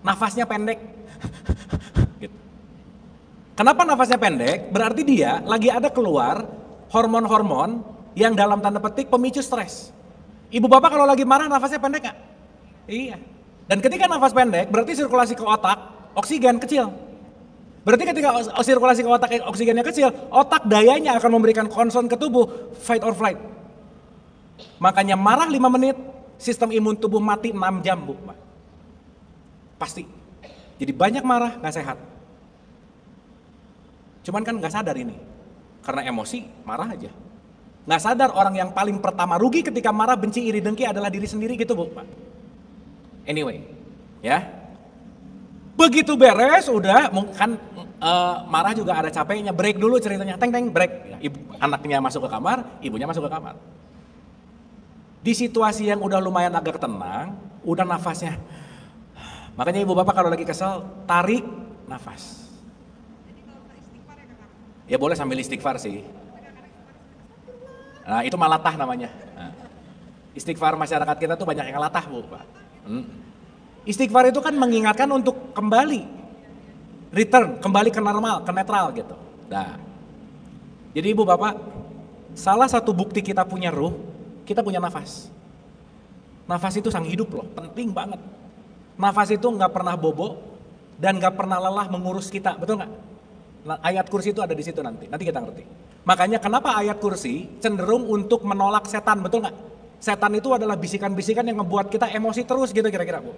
Nafasnya pendek. Gitu. Kenapa nafasnya pendek? Berarti dia lagi ada keluar hormon-hormon yang dalam tanda petik pemicu stres. Ibu bapak kalau lagi marah nafasnya pendek gak? Iya. Dan ketika nafas pendek berarti sirkulasi ke otak oksigen kecil. Berarti ketika sirkulasi ke otak oksigennya kecil, otak dayanya akan memberikan concern ke tubuh fight or flight. Makanya marah 5 menit, sistem imun tubuh mati 6 jam Bu. Pasti. Jadi banyak marah gak sehat. Cuman kan gak sadar ini. Karena emosi marah aja. Gak sadar orang yang paling pertama rugi ketika marah, benci, iri, dengki adalah diri sendiri gitu Bu. Anyway, ya. Begitu beres udah kan marah juga ada capeknya, break dulu ceritanya. Teng break. Ya, anaknya masuk ke kamar, ibunya masuk ke kamar. Di situasi yang udah lumayan agak tenang, udah nafasnya. Makanya ibu bapak kalau lagi kesel, tarik nafas. Ya boleh sambil istighfar sih. Nah itu malatah namanya. Nah, istighfar masyarakat kita tuh banyak yang latah Bu Pak. Istighfar itu kan mengingatkan untuk kembali. Return, kembali ke normal, ke netral gitu. Nah, jadi ibu bapak, salah satu bukti kita punya ruh, kita punya nafas. Nafas itu sang hidup loh, penting banget. Nafas itu nggak pernah bobo, dan gak pernah lelah mengurus kita, betul nggak? Nah, ayat kursi itu ada di situ nanti kita ngerti. Makanya kenapa ayat kursi cenderung untuk menolak setan, betul nggak? Setan itu adalah bisikan-bisikan yang ngebuat kita emosi terus gitu kira-kira, Bu.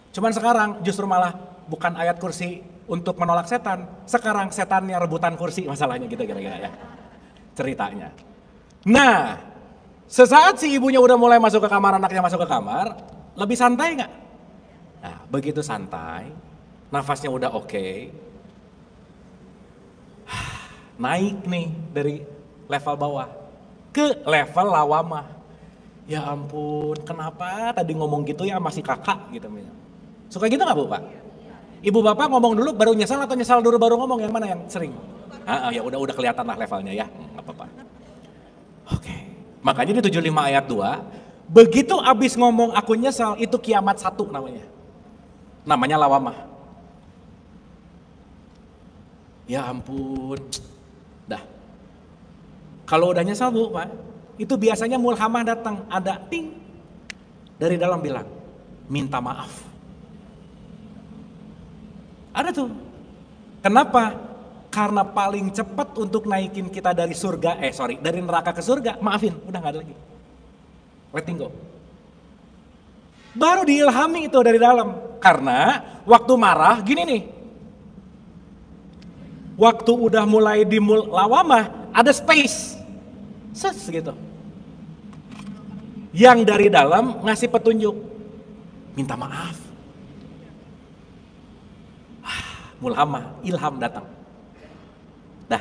Cuman sekarang justru malah bukan ayat kursi untuk menolak setan, sekarang setannya rebutan kursi masalahnya gitu kira-kira ya ceritanya. Nah, sesaat si ibunya udah mulai masuk ke kamar, anaknya masuk ke kamar, lebih santai nggak? Nah, begitu santai, nafasnya udah oke, naik nih dari level bawah ke level lawamah. Ya ampun, kenapa tadi ngomong gitu ya masih kakak gitu. Suka gitu nggak, Bu, Pak? Ibu bapak ngomong dulu baru nyesal atau nyesal dulu baru ngomong, yang mana yang sering? Ya udah kelihatan lah levelnya ya, nggak apa-apa. Oke, makanya di 75 ayat 2, begitu abis ngomong aku nyesal, itu kiamat 1 namanya. Namanya lawamah. Ya ampun, dah. Kalau udah nyesal, Bu, Pak, itu biasanya mulhamah datang, ada ting dari dalam bilang, minta maaf. Ada tuh. Kenapa? Karena paling cepat untuk naikin kita dari dari neraka ke surga, maafin, udah gak ada lagi. Letting go. Baru diilhami itu dari dalam. Karena waktu marah gini nih. Waktu udah mulai di lawamah, ada space. Gitu. Yang dari dalam ngasih petunjuk. Minta maaf. Mulhamah, ilham datang. Dah,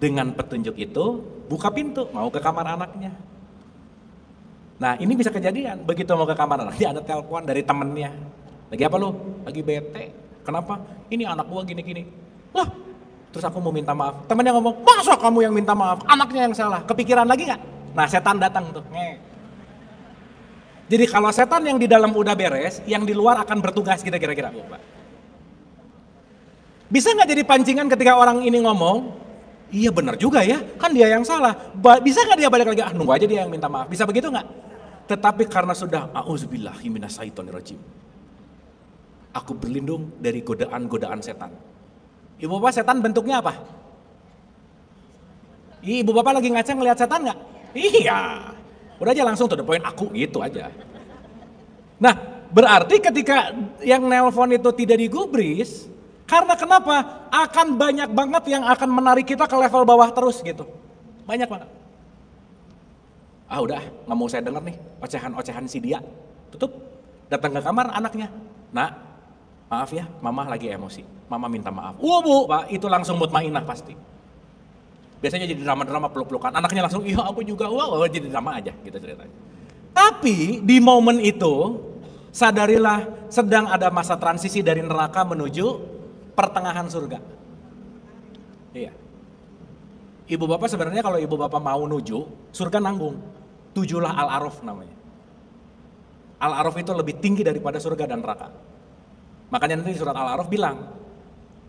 dengan petunjuk itu buka pintu, mau ke kamar anaknya. Nah, ini bisa kejadian, begitu mau ke kamar anaknya ada telepon dari temennya. Lagi apa lu? Lagi bete. Kenapa? Ini anak gua gini-gini. Wah, terus aku mau minta maaf. Temennya ngomong, masa kamu yang minta maaf? Anaknya yang salah. Kepikiran lagi gak? Nah, setan datang tuh. Jadi kalau setan yang di dalam udah beres, yang di luar akan bertugas kita kira-kira. Bisa gak jadi pancingan ketika orang ini ngomong, iya benar juga ya, kan dia yang salah. Bisa gak dia balik lagi, nunggu aja dia yang minta maaf. Bisa begitu gak? Tetapi karena sudah, a'udzubillahi minasyaitonirrajim. Aku berlindung dari godaan-godaan setan. Ibu bapak, setan bentuknya apa? Ibu bapak lagi ngaca ngelihat setan gak? Iya. Udah aja langsung to the point, aku gitu aja. Nah, berarti ketika yang nelpon itu tidak digubris, karena kenapa? Akan banyak banget yang akan menarik kita ke level bawah terus gitu. Banyak banget. Udah, gak mau saya denger nih ocehan-ocehan si dia. Tutup, datang ke kamar anaknya. Nak, maaf ya, mama lagi emosi. Mama minta maaf. Bu, Pak, itu langsung mutmainah pasti. Biasanya jadi drama-drama peluk-pelukan. Anaknya langsung, iya aku juga, jadi drama aja gitu ceritanya. Tapi di momen itu, sadarilah sedang ada masa transisi dari neraka menuju pertengahan surga. Iya. Ibu bapak sebenarnya kalau ibu bapak mau nuju, surga nanggung. Tujulah Al-A'raf namanya. Al-A'raf itu lebih tinggi daripada surga dan neraka. Makanya nanti surat Al-A'raf bilang,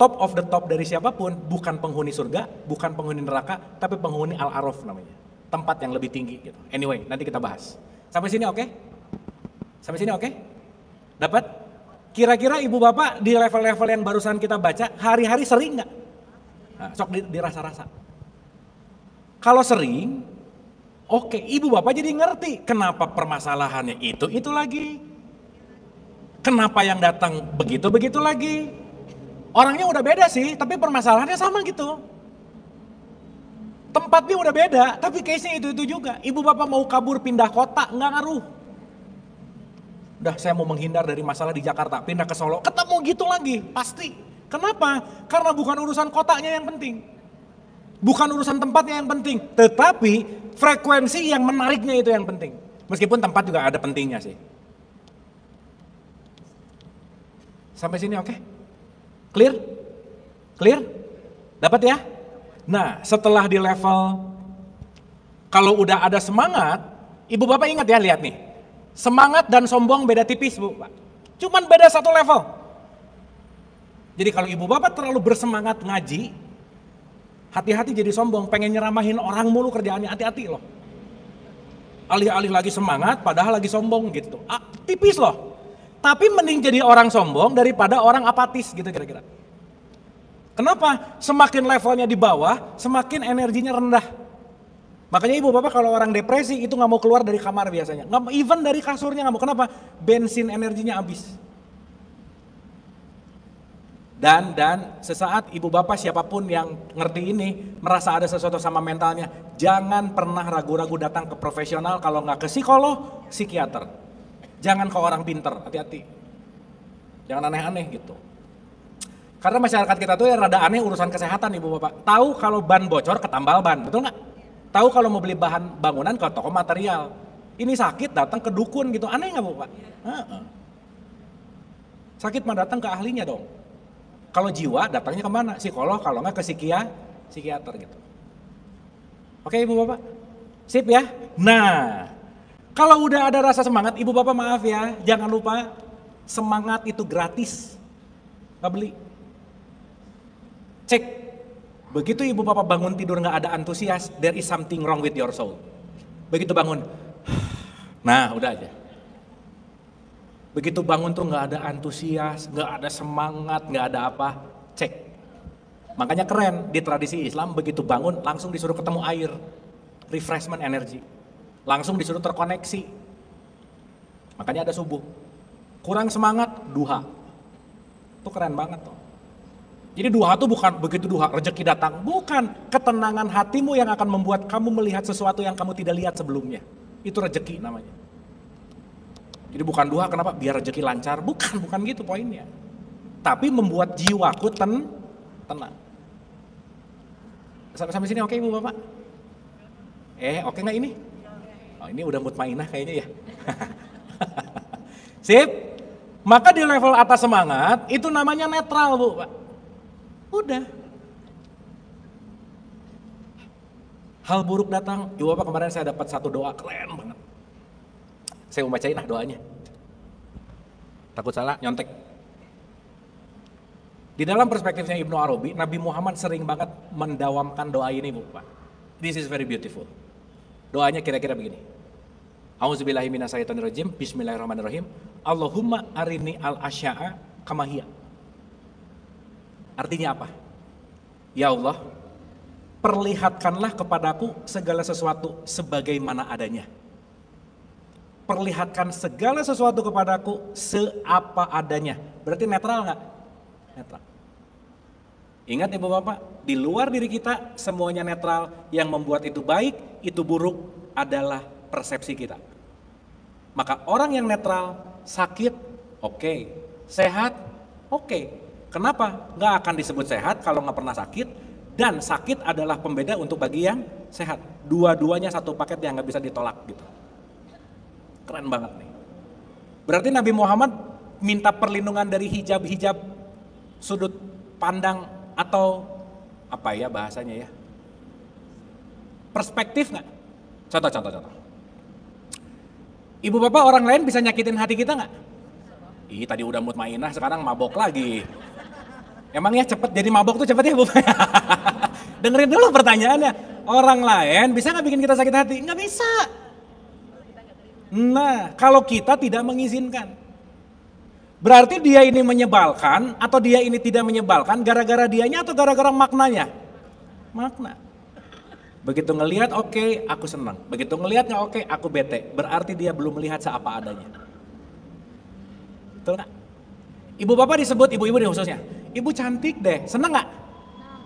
top of the top dari siapapun, bukan penghuni surga, bukan penghuni neraka, tapi penghuni Al-A'raf namanya. Tempat yang lebih tinggi gitu. Anyway, nanti kita bahas. Sampai sini oke? Sampai sini oke? Dapat? Kira-kira ibu bapak di level-level yang barusan kita baca, hari-hari sering nggak? Nah, sok dirasa-rasa. Kalau sering, oke, ibu bapak jadi ngerti kenapa permasalahannya itu lagi. Kenapa yang datang begitu lagi. Orangnya udah beda sih, tapi permasalahannya sama gitu. Tempatnya udah beda, tapi case-nya itu juga. Ibu bapak mau kabur pindah kota, nggak ngaruh. Udah saya mau menghindar dari masalah di Jakarta, pindah ke Solo, ketemu gitu lagi, pasti. Kenapa? Karena bukan urusan kotanya yang penting. Bukan urusan tempatnya yang penting, tetapi frekuensi yang menariknya itu yang penting. Meskipun tempat juga ada pentingnya sih. Sampai sini oke? Clear? Clear? Dapat ya? Nah, setelah di level, kalau udah ada semangat, ibu bapak ingat ya, lihat nih. Semangat dan sombong beda tipis, Bu, Pak. Cuman beda satu level. Jadi kalau ibu bapak terlalu bersemangat ngaji, hati-hati jadi sombong, pengen nyeramahin orang mulu kerjaannya, hati-hati loh. Alih-alih lagi semangat, padahal lagi sombong gitu. Tipis loh. Tapi mending jadi orang sombong daripada orang apatis gitu kira-kira. Kenapa? Semakin levelnya di bawah, semakin energinya rendah. Makanya ibu bapak kalau orang depresi itu nggak mau keluar dari kamar biasanya. Even dari kasurnya nggak mau. Kenapa? Bensin energinya habis. Dan sesaat ibu bapak siapapun yang ngerti ini merasa ada sesuatu sama mentalnya, jangan pernah ragu-ragu datang ke profesional, kalau nggak ke psikolog, psikiater. Jangan ke orang pinter, hati-hati. Jangan aneh-aneh gitu. Karena masyarakat kita tuh ya rada aneh urusan kesehatan ibu bapak. Tahu kalau ban bocor ketambal ban, betul nggak? Tahu kalau mau beli bahan bangunan ke toko material. Ini sakit datang ke dukun gitu, aneh nggak bu pak? Sakit mah datang ke ahlinya dong. Kalau jiwa datangnya kemana? Psikolog, kalau nggak ke psikiater gitu. Oke ibu bapak? Sip ya? Nah, kalau udah ada rasa semangat, ibu bapak maaf ya, jangan lupa semangat itu gratis. Nggak beli. Cek, begitu ibu bapak bangun tidur nggak ada antusias, there is something wrong with your soul. Begitu bangun, nah udah aja. Begitu bangun tuh nggak ada antusias, nggak ada semangat, nggak ada apa, cek. Makanya keren di tradisi Islam begitu bangun langsung disuruh ketemu air, refreshment energy, langsung disuruh terkoneksi. Makanya ada subuh. Kurang semangat, duha. Itu keren banget tuh. Jadi duha tuh bukan begitu duha rezeki datang, bukan, ketenangan hatimu yang akan membuat kamu melihat sesuatu yang kamu tidak lihat sebelumnya. Itu rezeki namanya. Jadi bukan duha kenapa? Biar rezeki lancar. Bukan gitu poinnya. Tapi membuat jiwaku tenang. Sampai sini oke ibu bapak? Oke nggak ini? Oh ini udah mutmainah kayaknya ya. Sip. Maka di level atas semangat itu namanya netral bu pak. Udah. Hal buruk datang. Ibu bapak kemarin saya dapat satu doa keren banget. Saya mau bacain doanya. Takut salah, nyontek. Di dalam perspektifnya Ibnu Arabi, Nabi Muhammad sering banget mendawamkan doa ini, Bu Pak. This is very beautiful. Doanya kira-kira begini. Auzubillahi minasyaitonirrajim. Bismillahirrahmanirrahim. Allahumma arini al-asya'a kama hiya. Artinya apa? Ya Allah, perlihatkanlah kepadaku segala sesuatu sebagaimana adanya. Perlihatkan segala sesuatu kepadaku seapa adanya. Berarti netral nggak? Netral. Ingat ibu bapak, di luar diri kita semuanya netral. Yang membuat itu baik, itu buruk adalah persepsi kita. Maka orang yang netral, sakit, oke. Sehat, oke. Kenapa? Nggak akan disebut sehat kalau nggak pernah sakit. Dan sakit adalah pembeda untuk bagi yang sehat. Dua-duanya satu paket yang nggak bisa ditolak gitu. Keren banget nih. Berarti Nabi Muhammad minta perlindungan dari hijab-hijab sudut pandang atau apa ya bahasanya ya? Perspektif nggak? Contoh. Ibu bapak orang lain bisa nyakitin hati kita nggak? Ih tadi udah mutmainah sekarang mabok lagi. Emangnya cepet jadi mabok tuh cepet ya bu? Dengerin dulu pertanyaannya. Orang lain bisa nggak bikin kita sakit hati? Nggak bisa. Nah, kalau kita tidak mengizinkan, berarti dia ini menyebalkan atau dia ini tidak menyebalkan gara-gara dianya atau gara-gara maknanya? Makna. Begitu ngelihat oke, aku senang. Begitu ngelihat nggak oke, aku bete. Berarti dia belum melihat seapa adanya. Betul nggak? Ibu bapak disebut, ibu-ibu nih khususnya. Ibu cantik deh, seneng nggak?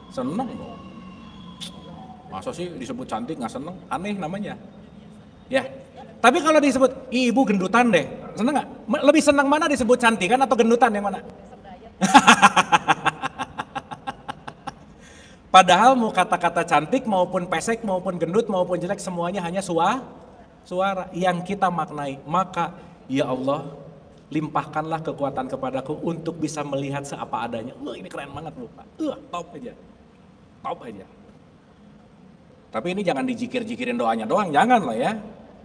Seneng dong. Masa sih disebut cantik nggak seneng? Aneh namanya. Ya. Tapi kalau disebut, ibu gendutan deh, seneng nggak? Lebih senang mana disebut cantikan atau gendutan yang mana? Padahal mau kata-kata cantik maupun pesek maupun gendut maupun jelek semuanya hanya suara yang kita maknai. Maka ya Allah limpahkanlah kekuatan kepadaku untuk bisa melihat seapa adanya. Wah ini keren banget Bapak. Top aja. Tapi ini jangan dijikir-jikirin doanya doang, jangan loh ya.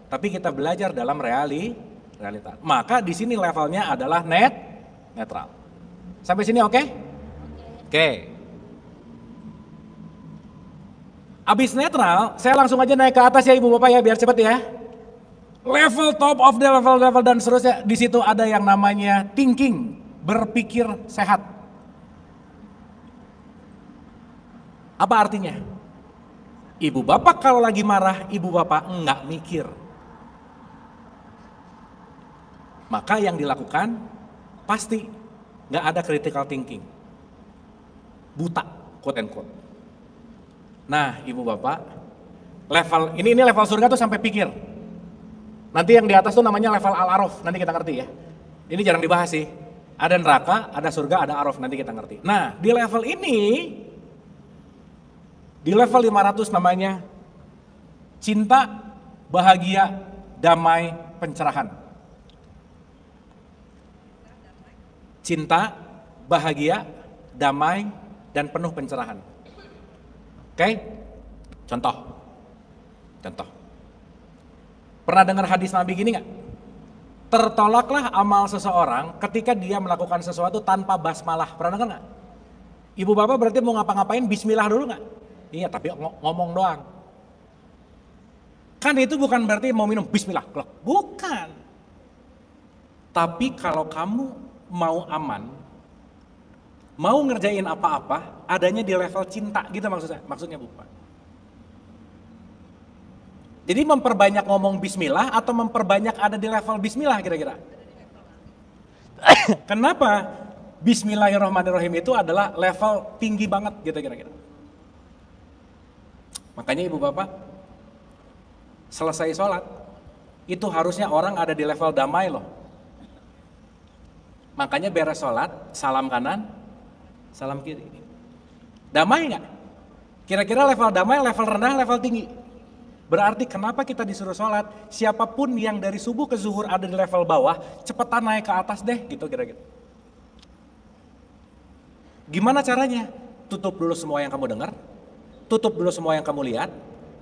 Tapi kita belajar dalam realita. Maka di sini levelnya adalah netral. Sampai sini oke? Oke. Abis netral, saya langsung aja naik ke atas ya ibu bapak ya, biar cepet ya. Level top of the level dan seterusnya. Di situ ada yang namanya thinking, berpikir sehat. Apa artinya? Ibu bapak kalau lagi marah, ibu bapak enggak mikir. Maka yang dilakukan pasti enggak ada critical thinking. Buta, quote and quote. Nah, ibu bapak, level ini level surga tuh sampai pikir. Nanti yang di atas tuh namanya level al-araf, nanti kita ngerti ya. Ini jarang dibahas sih. Ada neraka, ada surga, ada araf, nanti kita ngerti. Nah, di level ini, di level 500 namanya cinta, bahagia, damai, pencerahan. Cinta, bahagia, damai, dan penuh pencerahan. Oke? Contoh. Pernah dengar hadis Nabi gini nggak? Tertolaklah amal seseorang ketika dia melakukan sesuatu tanpa basmalah. Pernah dengar nggak? Ibu bapak berarti mau ngapa-ngapain bismillah dulu nggak? Iya, tapi ngomong doang. Kan itu bukan berarti mau minum bismillah. Bukan. Tapi kalau kamu mau aman, mau ngerjain apa-apa, adanya di level cinta gitu maksudnya Bapak. Jadi memperbanyak ngomong bismillah atau memperbanyak ada di level bismillah kira-kira? Kenapa bismillahirrahmanirrahim itu adalah level tinggi banget gitu kira-kira? Makanya ibu bapak, selesai sholat, itu harusnya orang ada di level damai loh. Makanya beres sholat, salam kanan, salam kiri. Damai nggak? Kira-kira level damai, level rendah, level tinggi? Berarti kenapa kita disuruh sholat, siapapun yang dari subuh ke zuhur ada di level bawah, cepetan naik ke atas deh gitu kira-kira. Gimana caranya? Tutup dulu semua yang kamu dengar, tutup dulu semua yang kamu lihat,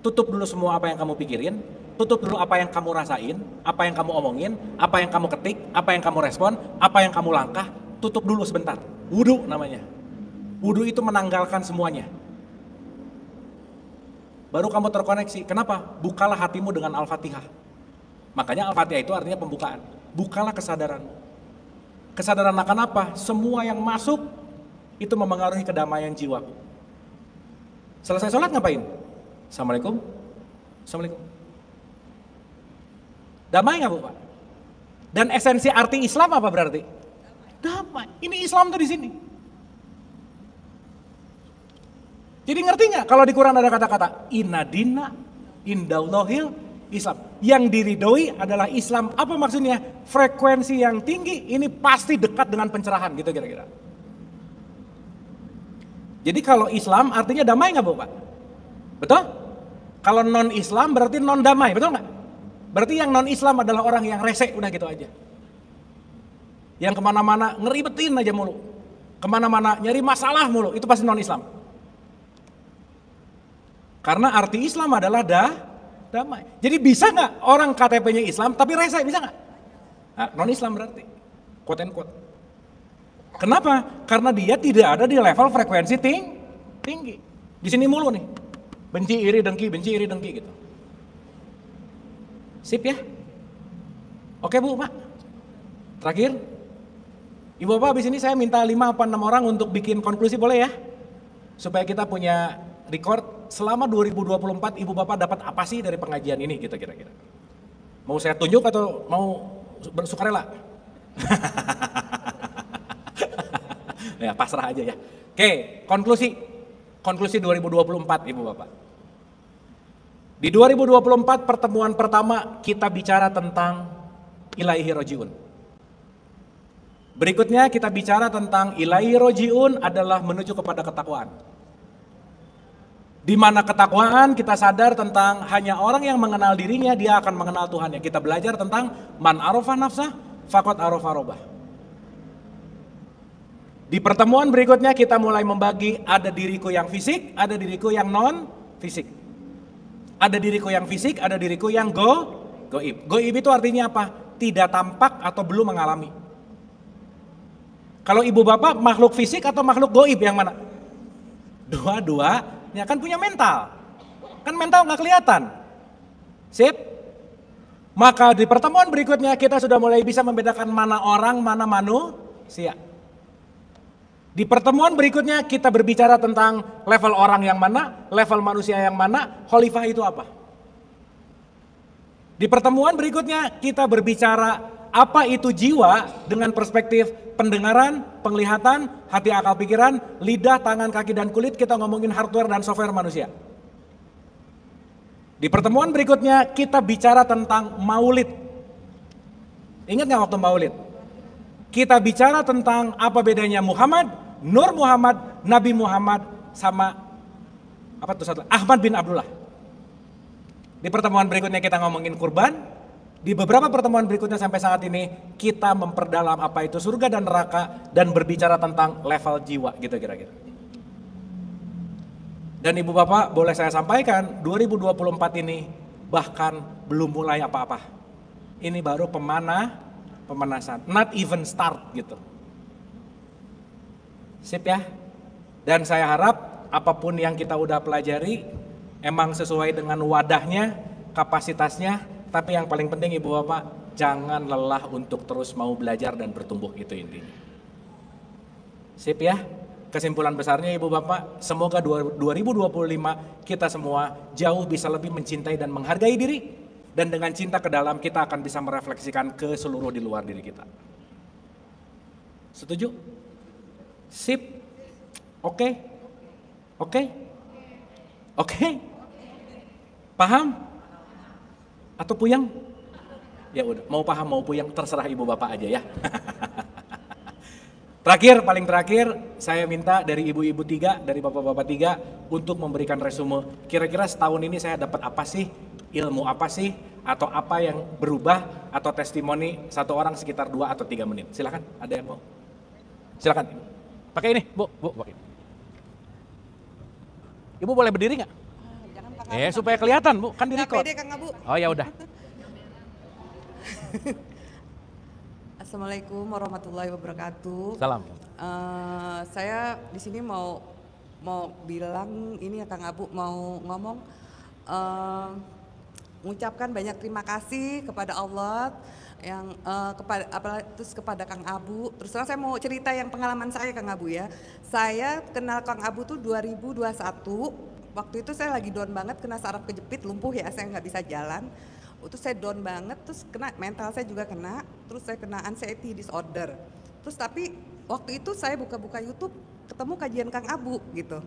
tutup dulu semua apa yang kamu pikirin, tutup dulu apa yang kamu rasain, apa yang kamu omongin, apa yang kamu ketik, apa yang kamu respon, apa yang kamu langkah, tutup dulu sebentar. Wudu namanya. Wudu itu menanggalkan semuanya. Baru kamu terkoneksi. Kenapa? Bukalah hatimu dengan Al-Fatihah. Makanya Al-Fatihah itu artinya pembukaan. Bukalah kesadaran. Kesadaran akan apa? Semua yang masuk itu memengaruhi kedamaian jiwaku. Selesai sholat ngapain? Assalamualaikum. Assalamualaikum. Damai nggak Bu Pak? Dan esensi arti Islam apa berarti? Damai. Ini Islam tuh di sini. Jadi ngerti nggak kalau di Quran ada kata-kata inna dina indallahil Islam. Yang diridhoi adalah Islam. Apa maksudnya? Frekuensi yang tinggi ini pasti dekat dengan pencerahan gitu kira-kira. Jadi kalau Islam artinya damai nggak Bu Pak? Betul? Kalau non Islam berarti non damai, betul nggak? Berarti yang non Islam adalah orang yang rese, udah gitu aja. Yang kemana-mana ngeribetin aja mulu. Kemana-mana nyari masalah mulu, itu pasti non Islam. Karena arti Islam adalah damai. Jadi bisa nggak orang KTP-nya Islam tapi rese, bisa nggak? Nah, non Islam berarti, quote and quote. Kenapa? Karena dia tidak ada di level frekuensi tinggi. Di sini mulu nih, benci iri dengki gitu. Sip ya? Oke Bu, Pak. Terakhir, Ibu Bapak habis ini saya minta 5 apa 6 orang untuk bikin konklusi boleh ya? Supaya kita punya record selama 2024 Ibu Bapak dapat apa sih dari pengajian ini kita kira-kira. Mau saya tunjuk atau mau bersukarela? Ya pasrah aja ya. Oke, konklusi 2024 Ibu Bapak. Di 2024 pertemuan pertama kita bicara tentang ilaihi rojiun. Berikutnya kita bicara tentang ilaihi rojiun adalah menuju kepada ketakwaan. Di mana ketakwaan kita sadar tentang hanya orang yang mengenal dirinya dia akan mengenal Tuhannya. Kita belajar tentang man arafah nafsah faqad arafah rabbah. Di pertemuan berikutnya kita mulai membagi ada diriku yang fisik, ada diriku yang non fisik. Ada diriku yang fisik, ada diriku yang goib. Goib itu artinya apa? Tidak tampak atau belum mengalami. Kalau ibu bapak makhluk fisik atau makhluk goib yang mana? Dua-duanya kan punya mental. Kan mental nggak kelihatan. Sip? Maka di pertemuan berikutnya kita sudah mulai bisa membedakan mana orang, mana manusia. Di pertemuan berikutnya kita berbicara tentang level orang yang mana, level manusia yang mana, khalifah itu apa. Di pertemuan berikutnya kita berbicara apa itu jiwa dengan perspektif pendengaran, penglihatan, hati, akal, pikiran, lidah, tangan, kaki, dan kulit. Kita ngomongin hardware dan software manusia. Di pertemuan berikutnya kita bicara tentang maulid. Ingat gak waktu maulid? Kita bicara tentang apa bedanya Muhammad, Nur Muhammad, Nabi Muhammad sama apa tuh satu? Ahmad bin Abdullah. Di pertemuan berikutnya kita ngomongin kurban. Di beberapa pertemuan berikutnya sampai saat ini kita memperdalam apa itu surga dan neraka dan berbicara tentang level jiwa gitu kira-kira. Dan Ibu Bapak boleh saya sampaikan 2024 ini bahkan belum mulai apa-apa. Ini baru pemanasan, not even start gitu. Sip ya. Dan saya harap apapun yang kita udah pelajari emang sesuai dengan wadahnya, kapasitasnya, tapi yang paling penting Ibu Bapak jangan lelah untuk terus mau belajar dan bertumbuh, itu intinya. Sip ya. Kesimpulan besarnya Ibu Bapak, semoga 2025 kita semua jauh bisa lebih mencintai dan menghargai diri. Dan dengan cinta ke dalam kita akan bisa merefleksikan ke seluruh di luar diri kita. Setuju? Sip? Oke? Oke? Oke? Paham? Atau puyeng? Ya udah, mau paham mau puyeng terserah Ibu Bapak aja ya. Paling terakhir, saya minta dari ibu-ibu 3, dari bapak-bapak 3 untuk memberikan resume. Kira-kira setahun ini saya dapat apa sih? Ilmu apa sih? Atau apa yang berubah? Atau testimoni satu orang sekitar 2 atau 3 menit. Silakan, ada yang mau? Silakan. Pakai ini, Bu, pakai. Ibu boleh berdiri nggak? Supaya kelihatan, Bu, kan di record. Pede, Kang Abu. Oh ya udah. Assalamualaikum warahmatullahi wabarakatuh. Salam. Saya di sini mau bilang ini ya Kang Abu, mau ngomong mengucapkan banyak terima kasih kepada Allah yang kepada Kang Abu. Terus terang saya mau cerita yang pengalaman saya Kang Abu ya. Saya kenal Kang Abu tuh 2021. Waktu itu saya lagi down banget, kena saraf kejepit, lumpuh ya, saya nggak bisa jalan. Terus saya down banget, terus kena mental saya juga kena, terus saya kena anxiety disorder. Terus tapi waktu itu saya buka-buka YouTube, ketemu kajian Kang Abu gitu.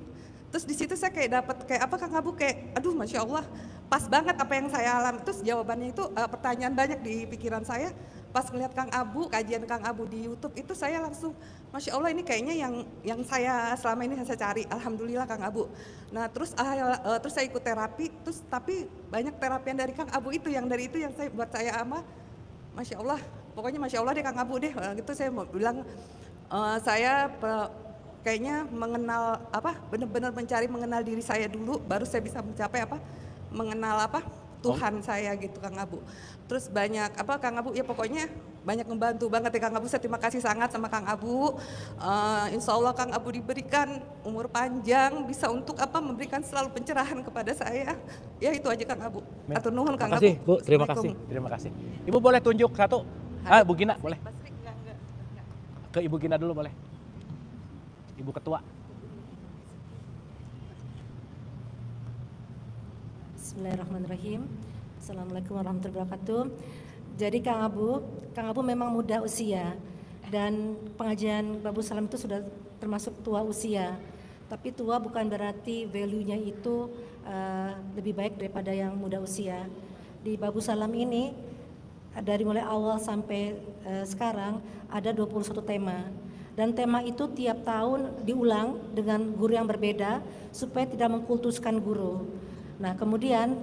Terus di situ saya kayak dapat kayak apa Kang Abu kayak, aduh masya Allah, pas banget apa yang saya alami. Terus jawabannya itu pertanyaan banyak di pikiran saya. Pas ngeliat Kang Abu, kajian Kang Abu di YouTube itu saya langsung, masya Allah ini kayaknya yang saya selama ini saya cari. Alhamdulillah Kang Abu. Nah terus saya ikut terapi, terus tapi banyak terapian dari Kang Abu itu yang saya buat saya masya Allah, pokoknya masya Allah deh Kang Abu deh. Gitu saya mau bilang saya kayaknya mengenal benar-benar mengenal diri saya dulu, baru saya bisa mencapai mengenal Tuhan saya gitu Kang Abu. Terus banyak Kang Abu ya pokoknya banyak membantu banget ya Kang Abu. Saya terima kasih sangat sama Kang Abu. Insya Allah Kang Abu diberikan umur panjang, bisa untuk memberikan selalu pencerahan kepada saya. Ya itu aja Kang Abu. Atur nuhun Kang Abu. Bu, terima kasih. Ibu boleh tunjuk satu? Bu Gina boleh. Ke Ibu Gina dulu boleh. Ibu Ketua. Bismillahirrahmanirrahim. Assalamualaikum warahmatullahi wabarakatuh. Jadi Kang Abu memang muda usia dan pengajian Babu Salam itu sudah termasuk tua usia. Tapi tua bukan berarti value-nya itu lebih baik daripada yang muda usia. Di Babu Salam ini dari mulai awal sampai sekarang ada 21 tema. Dan tema itu tiap tahun diulang dengan guru yang berbeda supaya tidak mengkultuskan guru. Nah kemudian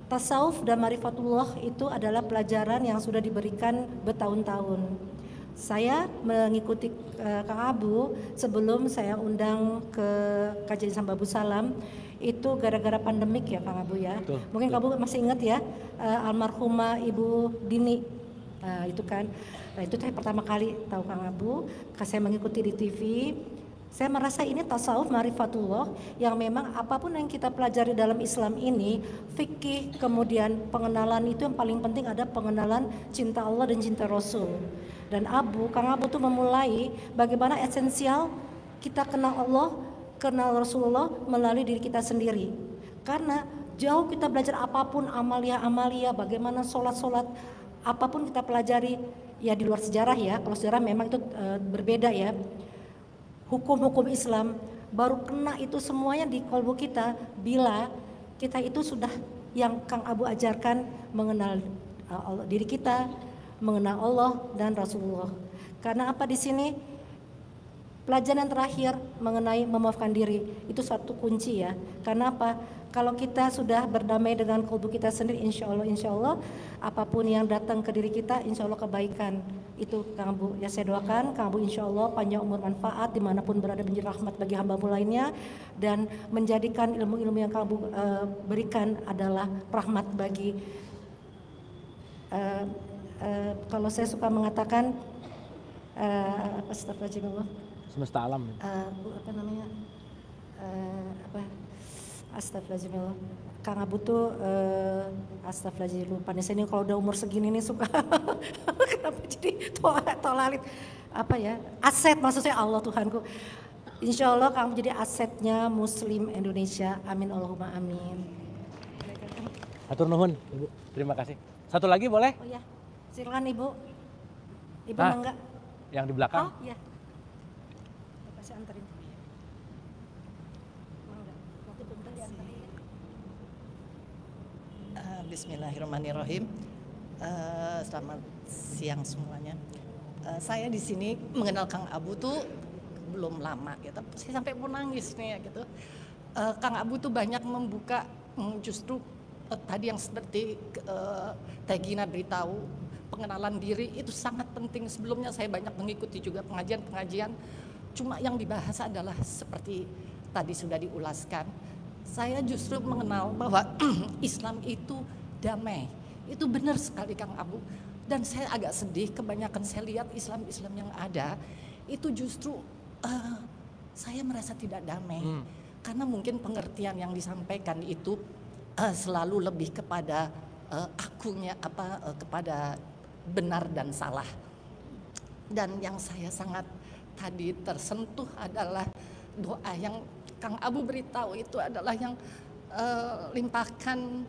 tasawuf dan marifatullah itu adalah pelajaran yang sudah diberikan bertahun-tahun. Saya mengikuti Kang Abu sebelum saya undang ke kajian sama Babu Salam itu gara-gara pandemik ya Kang Abu ya. Betul, mungkin Kang Abu masih ingat ya almarhumah Ibu Dini. Nah itu kan, nah itu saya pertama kali tahu Kang Abu, saya mengikuti di TV. Saya merasa ini tasawuf marifatullah yang memang apapun yang kita pelajari dalam Islam ini, fikih, kemudian pengenalan itu yang paling penting ada pengenalan cinta Allah dan cinta Rasul. Dan Kang Abu tuh memulai bagaimana esensial kita kenal Allah, kenal Rasulullah melalui diri kita sendiri. Karena jauh kita belajar apapun amalia-amalia, bagaimana sholat-sholat, apapun kita pelajari ya di luar sejarah ya. Kalau sejarah memang itu berbeda ya. Hukum-hukum Islam baru kena itu semuanya di kolbu kita bila kita itu sudah yang Kang Abu ajarkan mengenal diri kita, mengenal Allah dan Rasulullah. Karena apa di sini? Pelajaran terakhir mengenai memaafkan diri itu satu kunci ya. Karena apa? Kalau kita sudah berdamai dengan kolbu kita sendiri, insya Allah apapun yang datang ke diri kita, insya Allah kebaikan. Itu Kang Abu, ya saya doakan Kang Abu insya Allah panjang umur manfaat dimanapun berada, menjadi rahmat bagi hamba-Mu lainnya, dan menjadikan ilmu-ilmu yang Kang Abu berikan adalah rahmat bagi kalau saya suka mengatakan astagfirullahaladzim, semesta alam. Apa namanya? Astagfirullahaladzim, Kang Abu tuh astagfirullahaladzim, lupa nih saya ini kalau udah umur segini nih suka kenapa jadi tolalit apa ya, aset maksudnya Allah Tuhanku. Insya Allah Kang Abu jadi asetnya Muslim Indonesia, amin Allahumma amin. Hatur nuhun Ibu, terima kasih. Satu lagi boleh? Oh ya, silakan Ibu. Ibu Nah, mangga. Yang di belakang. Oh iya. Saya anterin. Bismillahirrahmanirrahim. Selamat siang semuanya. Saya di sini mengenal Kang Abu tuh belum lama gitu. Saya sampai mau nangis nih ya gitu. Kang Abu tuh banyak membuka justru tadi yang seperti Teh Gina beritahu, pengenalan diri itu sangat penting. Sebelumnya saya banyak mengikuti juga pengajian-pengajian. Cuma yang dibahas adalah seperti tadi sudah diulaskan. Saya justru mengenal bahwa Islam itu damai. Itu benar sekali Kang Abu. Dan saya agak sedih, kebanyakan saya lihat Islam-Islam yang ada itu justru saya merasa tidak damai. Karena mungkin pengertian yang disampaikan itu selalu lebih kepada akunya kepada benar dan salah. Dan yang saya sangat tadi tersentuh adalah doa yang Kang Abu beritahu itu adalah yang limpahkan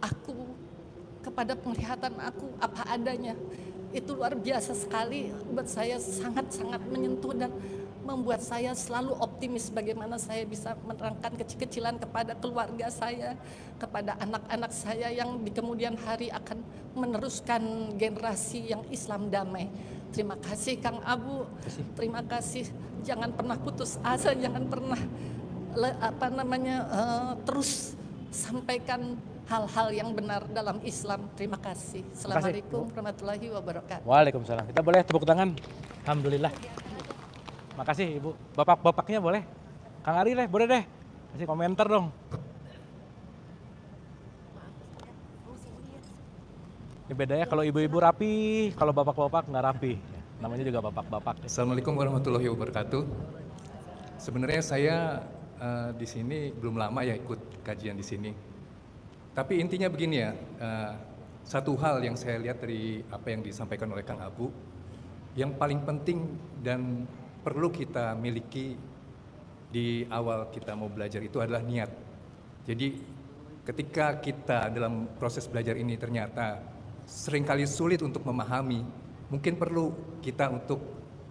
aku kepada penglihatan aku apa adanya. Itu luar biasa sekali, buat saya sangat-sangat menyentuh dan membuat saya selalu optimis bagaimana saya bisa menerangkan kecil-kecilan kepada keluarga saya, kepada anak-anak saya yang di kemudian hari akan meneruskan generasi yang Islam damai. Terima kasih Kang Abu, terima kasih. Jangan pernah putus asa, jangan pernah terus sampaikan hal-hal yang benar dalam Islam. Terima kasih. Assalamualaikum warahmatullahi wabarakatuh. Waalaikumsalam. Kita boleh tepuk tangan. Alhamdulillah. Makasih Ibu. Bapak-bapaknya boleh? Kang Ari deh, boleh deh. Kasih komentar dong. Ini bedanya kalau ibu-ibu rapi, kalau bapak-bapak nggak rapi. Namanya juga bapak-bapak. Assalamualaikum warahmatullahi wabarakatuh. Sebenarnya saya di sini belum lama ya ikut kajian di sini. Tapi intinya begini ya, satu hal yang saya lihat dari apa yang disampaikan oleh Kang Abu, yang paling penting dan perlu kita miliki di awal kita mau belajar itu adalah niat. Jadi ketika kita dalam proses belajar ini ternyata seringkali sulit untuk memahami, mungkin perlu kita untuk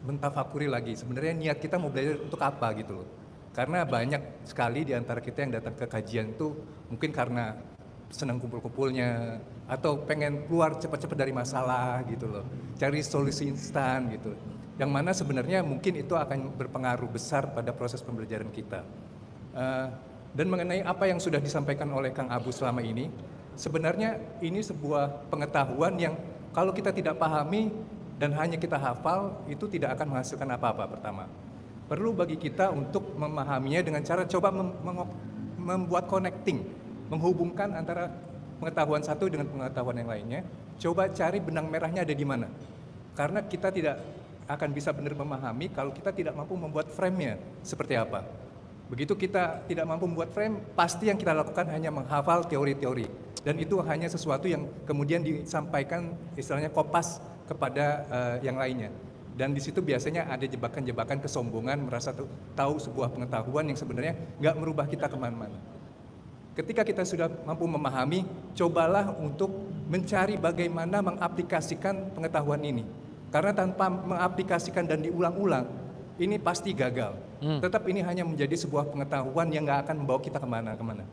mentafakuri lagi sebenarnya niat kita mau belajar untuk apa gitu loh. Karena banyak sekali di antara kita yang datang ke kajian itu mungkin karena senang kumpul-kumpulnya atau pengen keluar cepat-cepat dari masalah gitu loh, cari solusi instan gitu, yang mana sebenarnya mungkin itu akan berpengaruh besar pada proses pembelajaran kita. Dan mengenai apa yang sudah disampaikan oleh Kang Abu selama ini, sebenarnya ini sebuah pengetahuan yang kalau kita tidak pahami dan hanya kita hafal itu tidak akan menghasilkan apa-apa. Pertama, perlu bagi kita untuk memahaminya dengan cara coba membuat connecting, menghubungkan antara pengetahuan satu dengan pengetahuan yang lainnya. Coba cari benang merahnya ada di mana. Karena kita tidak akan bisa benar memahami kalau kita tidak mampu membuat frame-nya seperti apa. Begitu kita tidak mampu membuat frame, pasti yang kita lakukan hanya menghafal teori-teori. Dan itu hanya sesuatu yang kemudian disampaikan istilahnya kopas kepada yang lainnya. Dan di situ biasanya ada jebakan-jebakan kesombongan, merasa tahu sebuah pengetahuan yang sebenarnya nggak merubah kita kemana-mana. Ketika kita sudah mampu memahami, cobalah untuk mencari bagaimana mengaplikasikan pengetahuan ini. Karena tanpa mengaplikasikan dan diulang-ulang, ini pasti gagal. Tetap ini hanya menjadi sebuah pengetahuan yang nggak akan membawa kita kemana-kemana.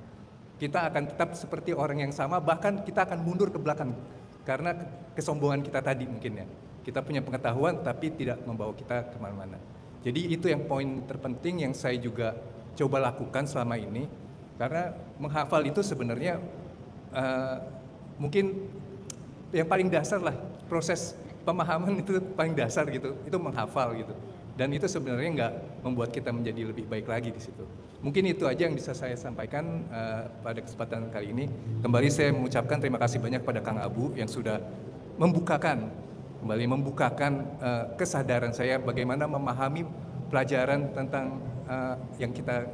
Kita akan tetap seperti orang yang sama, bahkan kita akan mundur ke belakang. Karena kesombongan kita tadi mungkin ya. Kita punya pengetahuan tapi tidak membawa kita kemana-mana. Jadi itu yang poin terpenting yang saya juga coba lakukan selama ini. Karena menghafal itu sebenarnya mungkin yang paling dasar lah, proses pemahaman itu paling dasar gitu, itu menghafal gitu. Dan itu sebenarnya nggak membuat kita menjadi lebih baik lagi di situ. Mungkin itu aja yang bisa saya sampaikan pada kesempatan kali ini. Kembali saya mengucapkan terima kasih banyak pada Kang Abu yang sudah membukakan kesadaran saya bagaimana memahami pelajaran tentang yang kita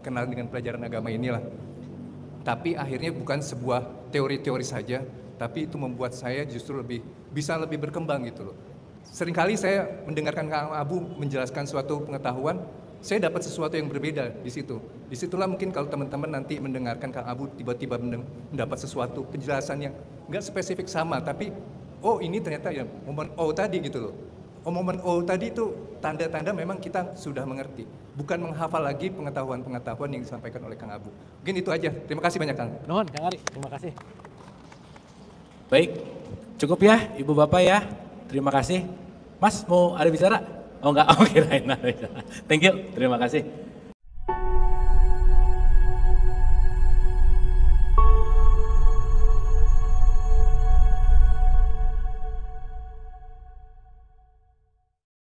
kenal dengan pelajaran agama inilah. Tapi akhirnya bukan sebuah teori-teori saja, tapi itu membuat saya justru bisa lebih berkembang gitu loh. Seringkali saya mendengarkan Kang Abu menjelaskan suatu pengetahuan, saya dapat sesuatu yang berbeda di situ. Disitulah mungkin kalau teman-teman nanti mendengarkan Kang Abu tiba-tiba mendapat sesuatu penjelasan yang nggak spesifik sama, tapi oh ini ternyata ya momen oh tadi gitu loh. Oh momen oh tadi itu tanda-tanda memang kita sudah mengerti. Bukan menghafal lagi pengetahuan-pengetahuan yang disampaikan oleh Kang Abu. Mungkin itu aja. Terima kasih banyak Kang. Nuhun Kang Ari, terima kasih. Baik, cukup ya Ibu Bapak ya. Terima kasih. Mas mau ada bicara? Oh enggak, oh kirain ada bicara. Thank you, terima kasih.